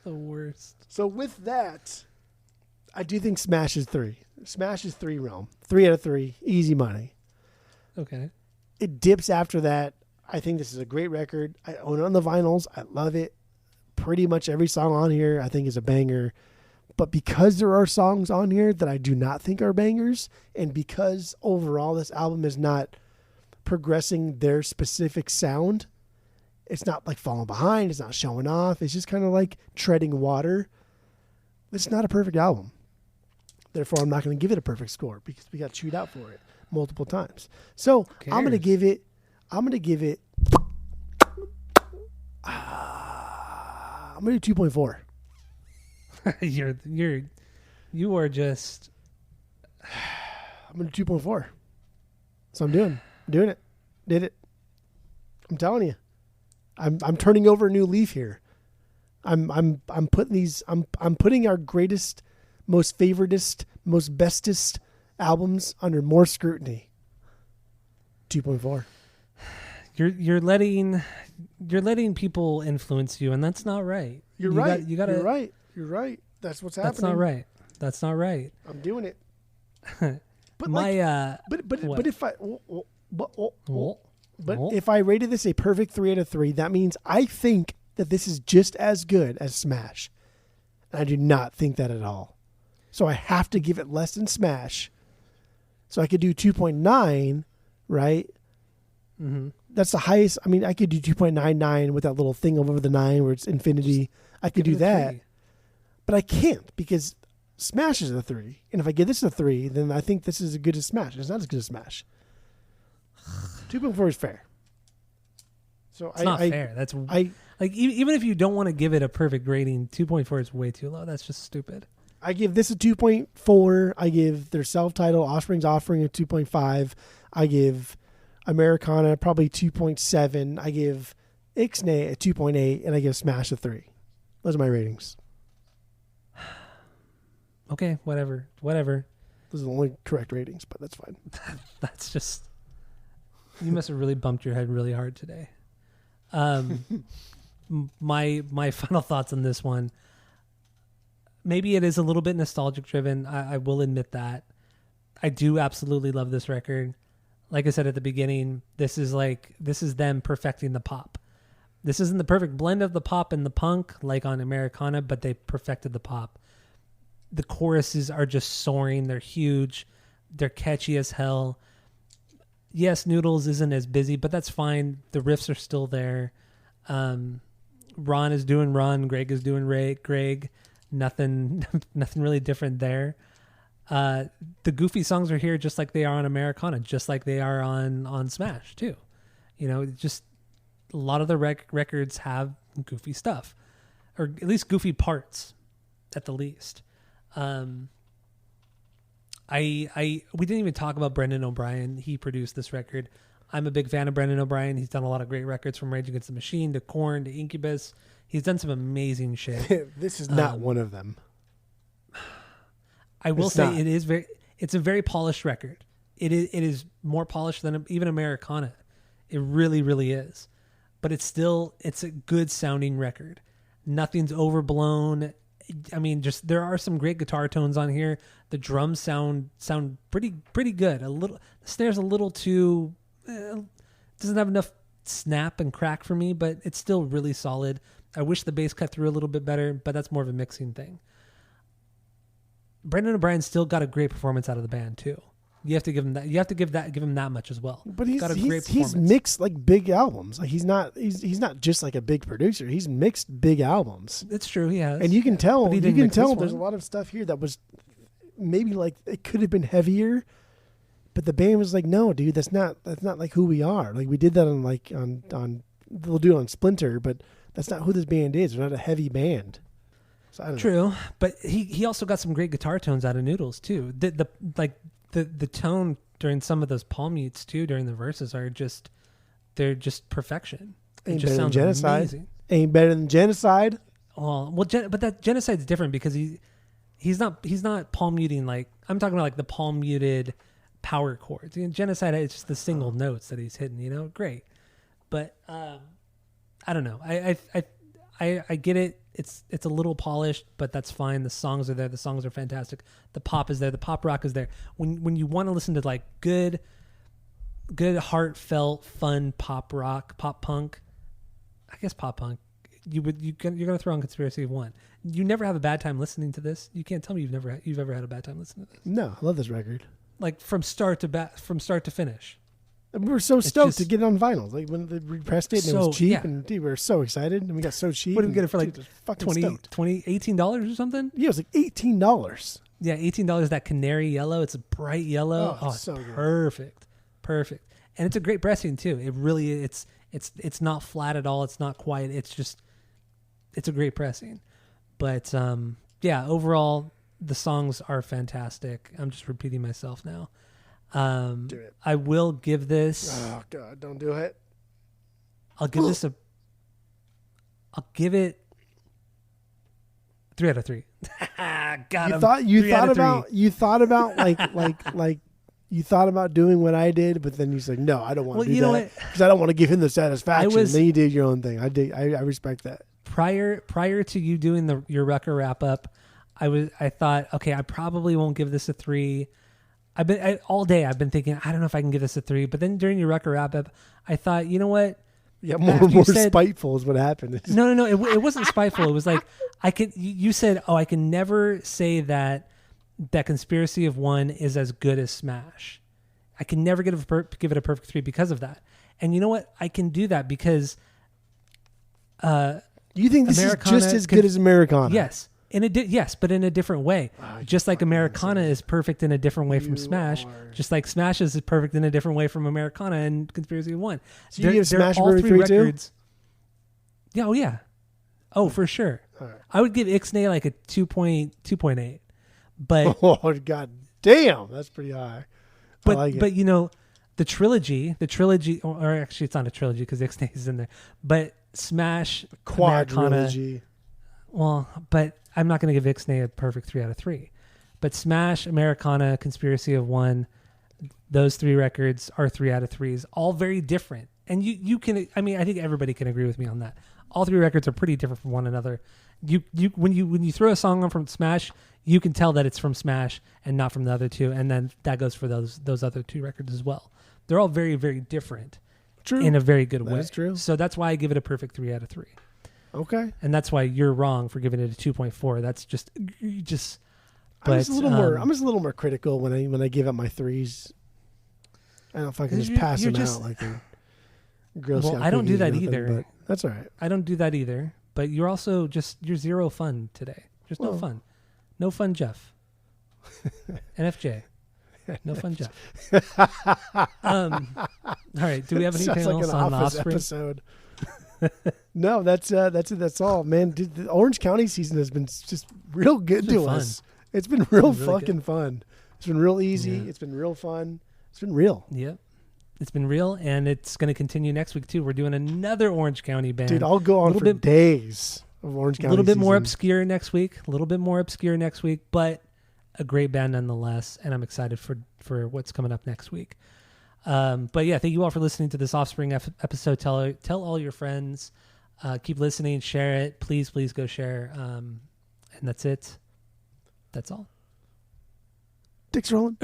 worst. So with that, I do think Smash is 3. Smash is 3 realm. 3 out of 3. Easy money. Okay. It dips after that. I think this is a great record. I own it on the vinyls. I love it. Pretty much every song on here I think is a banger. But because there are songs on here that I do not think are bangers, and because overall this album is not progressing their specific sound, it's not like falling behind, it's not showing off, it's just kind of like treading water. It's not a perfect album. Therefore, I'm not going to give it a perfect score because we got chewed out for it multiple times. So I'm going to give it I'm going to do 2.4. You are just. I'm going to 2.4. So I'm doing it. Did it. I'm telling you. I'm turning over a new leaf here. I'm putting our greatest, most favoritist, most bestest albums under more scrutiny. 2.4. You're letting people influence you, and that's not right. You're right. That's what's happening. That's not right. I'm doing it. But if I rated this a perfect 3 out of 3, that means I think that this is just as good as Smash. And I do not think that at all. So I have to give it less than Smash. So I could do 2.9, right? Mm-hmm. That's the highest. I mean, I could do 2.99 with that little thing over the 9 where it's infinity. I could do that. 3. But I can't because Smash is a 3. And if I give this a 3, then I think this is as good as Smash. It's not as good as Smash. 2.4 is fair. So It's not fair. That's like even if you don't want to give it a perfect rating, 2.4 is way too low. That's just stupid. I give this a 2.4. I give their self-titled Offspring's Offering a 2.5. I give Americana probably 2.7. I give Ixnay a 2.8, and I give Smash a 3. Those are my ratings. Okay, whatever. Those are the only correct ratings, but that's fine. That's just... You must have really bumped your head really hard today. My final thoughts on this one. Maybe it is a little bit nostalgic driven. I will admit that. I do absolutely love this record. Like I said at the beginning, this is them perfecting the pop. This isn't the perfect blend of the pop and the punk like on Americana, but they perfected the pop. The choruses are just soaring. They're huge. They're catchy as hell. Yes, Noodles isn't as busy, but that's fine. The riffs are still there. Ron is doing Ron. Greg is doing Greg. Nothing really different there. The goofy songs are here just like they are on Americana, just like they are on Smash too. You know, just a lot of the records have goofy stuff, or at least goofy parts, at the least. We didn't even talk about Brendan O'Brien. He produced this record. I'm a big fan of Brendan O'Brien. He's done a lot of great records, from Rage Against the Machine to Korn to Incubus. He's done some amazing shit. This is not one of them. I will say it's a very polished record. It is more polished than even Americana. It really, really is. But it's a good sounding record. Nothing's overblown. I mean, just there are some great guitar tones on here. The drums sound pretty good. The snare's a little too doesn't have enough snap and crack for me, but it's still really solid. I wish the bass cut through a little bit better, but that's more of a mixing thing. Brendan O'Brien still got a great performance out of the band too. You have to give him that. You have to give him that much as well. But he's mixed like big albums. Like he's not just like a big producer. He's mixed big albums. It's true, he has. And you can tell there's a lot of stuff here that was maybe like it could have been heavier, but the band was like, no, dude, that's not like who we are. Like we did that on they'll do it on Splinter, but that's not who this band is. They're not a heavy band. So I don't know. True, but he also got some great guitar tones out of Noodles too. The tone during some of those palm mutes too during the verses they're just perfection. Ain't better than Genocide. Amazing. Ain't better than Genocide. But that Genocide's different because he's not palm muting like I'm talking about like the palm muted power chords. Genocide is just the single notes that he's hitting. You know, great. But I don't know. I get it. It's a little polished, but that's fine. The songs are there. The songs are fantastic. The pop is there. The pop rock is there. When you want to listen to like good, heartfelt, fun pop rock, pop punk, I guess pop punk, you're gonna throw on Conspiracy of One. You never have a bad time listening to this. You can't tell me you've ever had a bad time listening to this. No, I love this record. Like from start to finish. And we were so stoked to get it on vinyl. Like when they repressed it and it was cheap, and dude, we were so excited, and we got so cheap. What did we get it for? Like $18 or something? Yeah, it was like $18. Yeah, $18. That canary yellow. It's a bright yellow. Oh, it's so perfect, perfect. And it's a great pressing too. It really it's not flat at all. It's not quiet. It's a great pressing. But yeah, overall the songs are fantastic. I'm just repeating myself now. Do it. I will give this. Oh God, don't do it. I'll give it 3 out of 3. You thought about doing what I did, but then you said no, I don't want to do that because I don't want to give him the satisfaction. Then you did your own thing. I respect that. Prior to you doing your Rucker wrap up, I thought, okay, I probably won't give this a 3. All day I've been thinking, I don't know if I can give this a 3. But then during your Rucker wrap up, I thought, you know what? Yeah, more spiteful is what happened. No. It wasn't spiteful. It was like you said, I can never say that Conspiracy of One is as good as Smash. I can never give it a perfect 3 because of that. And you know what? I can do that because you think this is just as good as Americana? Yes. Yes, but in a different way. Just like Americana is perfect in a different way from Smash. Just like Smash is perfect in a different way from Americana and Conspiracy of One. So you give Smash all three records? Yeah, oh yeah. Oh, for sure. Right. I would give Ixnay like a 2.8. But oh god damn, that's pretty high. But like but you know, the trilogy, or actually it's not a trilogy because Ixnay is in there. But Smash, quadrilogy. Well, but I'm not going to give Ixnay a perfect 3 out of 3. But Smash, Americana, Conspiracy of One, those 3 records are 3 out of 3s, all very different. And you can, I mean, I think everybody can agree with me on that. All 3 records are pretty different from one another. When you throw a song on from Smash, you can tell that it's from Smash and not from the other 2, and then that goes for those other 2 records as well. They're all very, very different. True. In a very good way. That's true. So that's why I give it a perfect 3 out of 3. Okay. And that's why you're wrong for giving it a 2.4. That's just. But, I'm just a little more critical when I give it my 3s. I don't know if I can just pass them out like a Girl Scout. Well, I don't do that nothing, either. But that's all right. I don't do that either. But you're also you're zero fun today. Just no fun. No fun, Jeff. NFJ. No fun, Jeff. All right. Do we have anything like else on the Offspring episode? No, that's it. That's all, man. Dude, the Orange County season has been just real good to us. It's been real fucking fun. It's been real easy. Yeah. It's been real fun. It's been real. Yep. It's been real, and it's going to continue next week too. We're doing another Orange County band. Dude, I'll go on for days of Orange County. A little bit more obscure next week. But a great band nonetheless, and I'm excited for what's coming up next week. But yeah, thank you all for listening to this Offspring episode. Tell all your friends. Keep listening. Share it. Please go share. And that's it. That's all. Dicks rolling.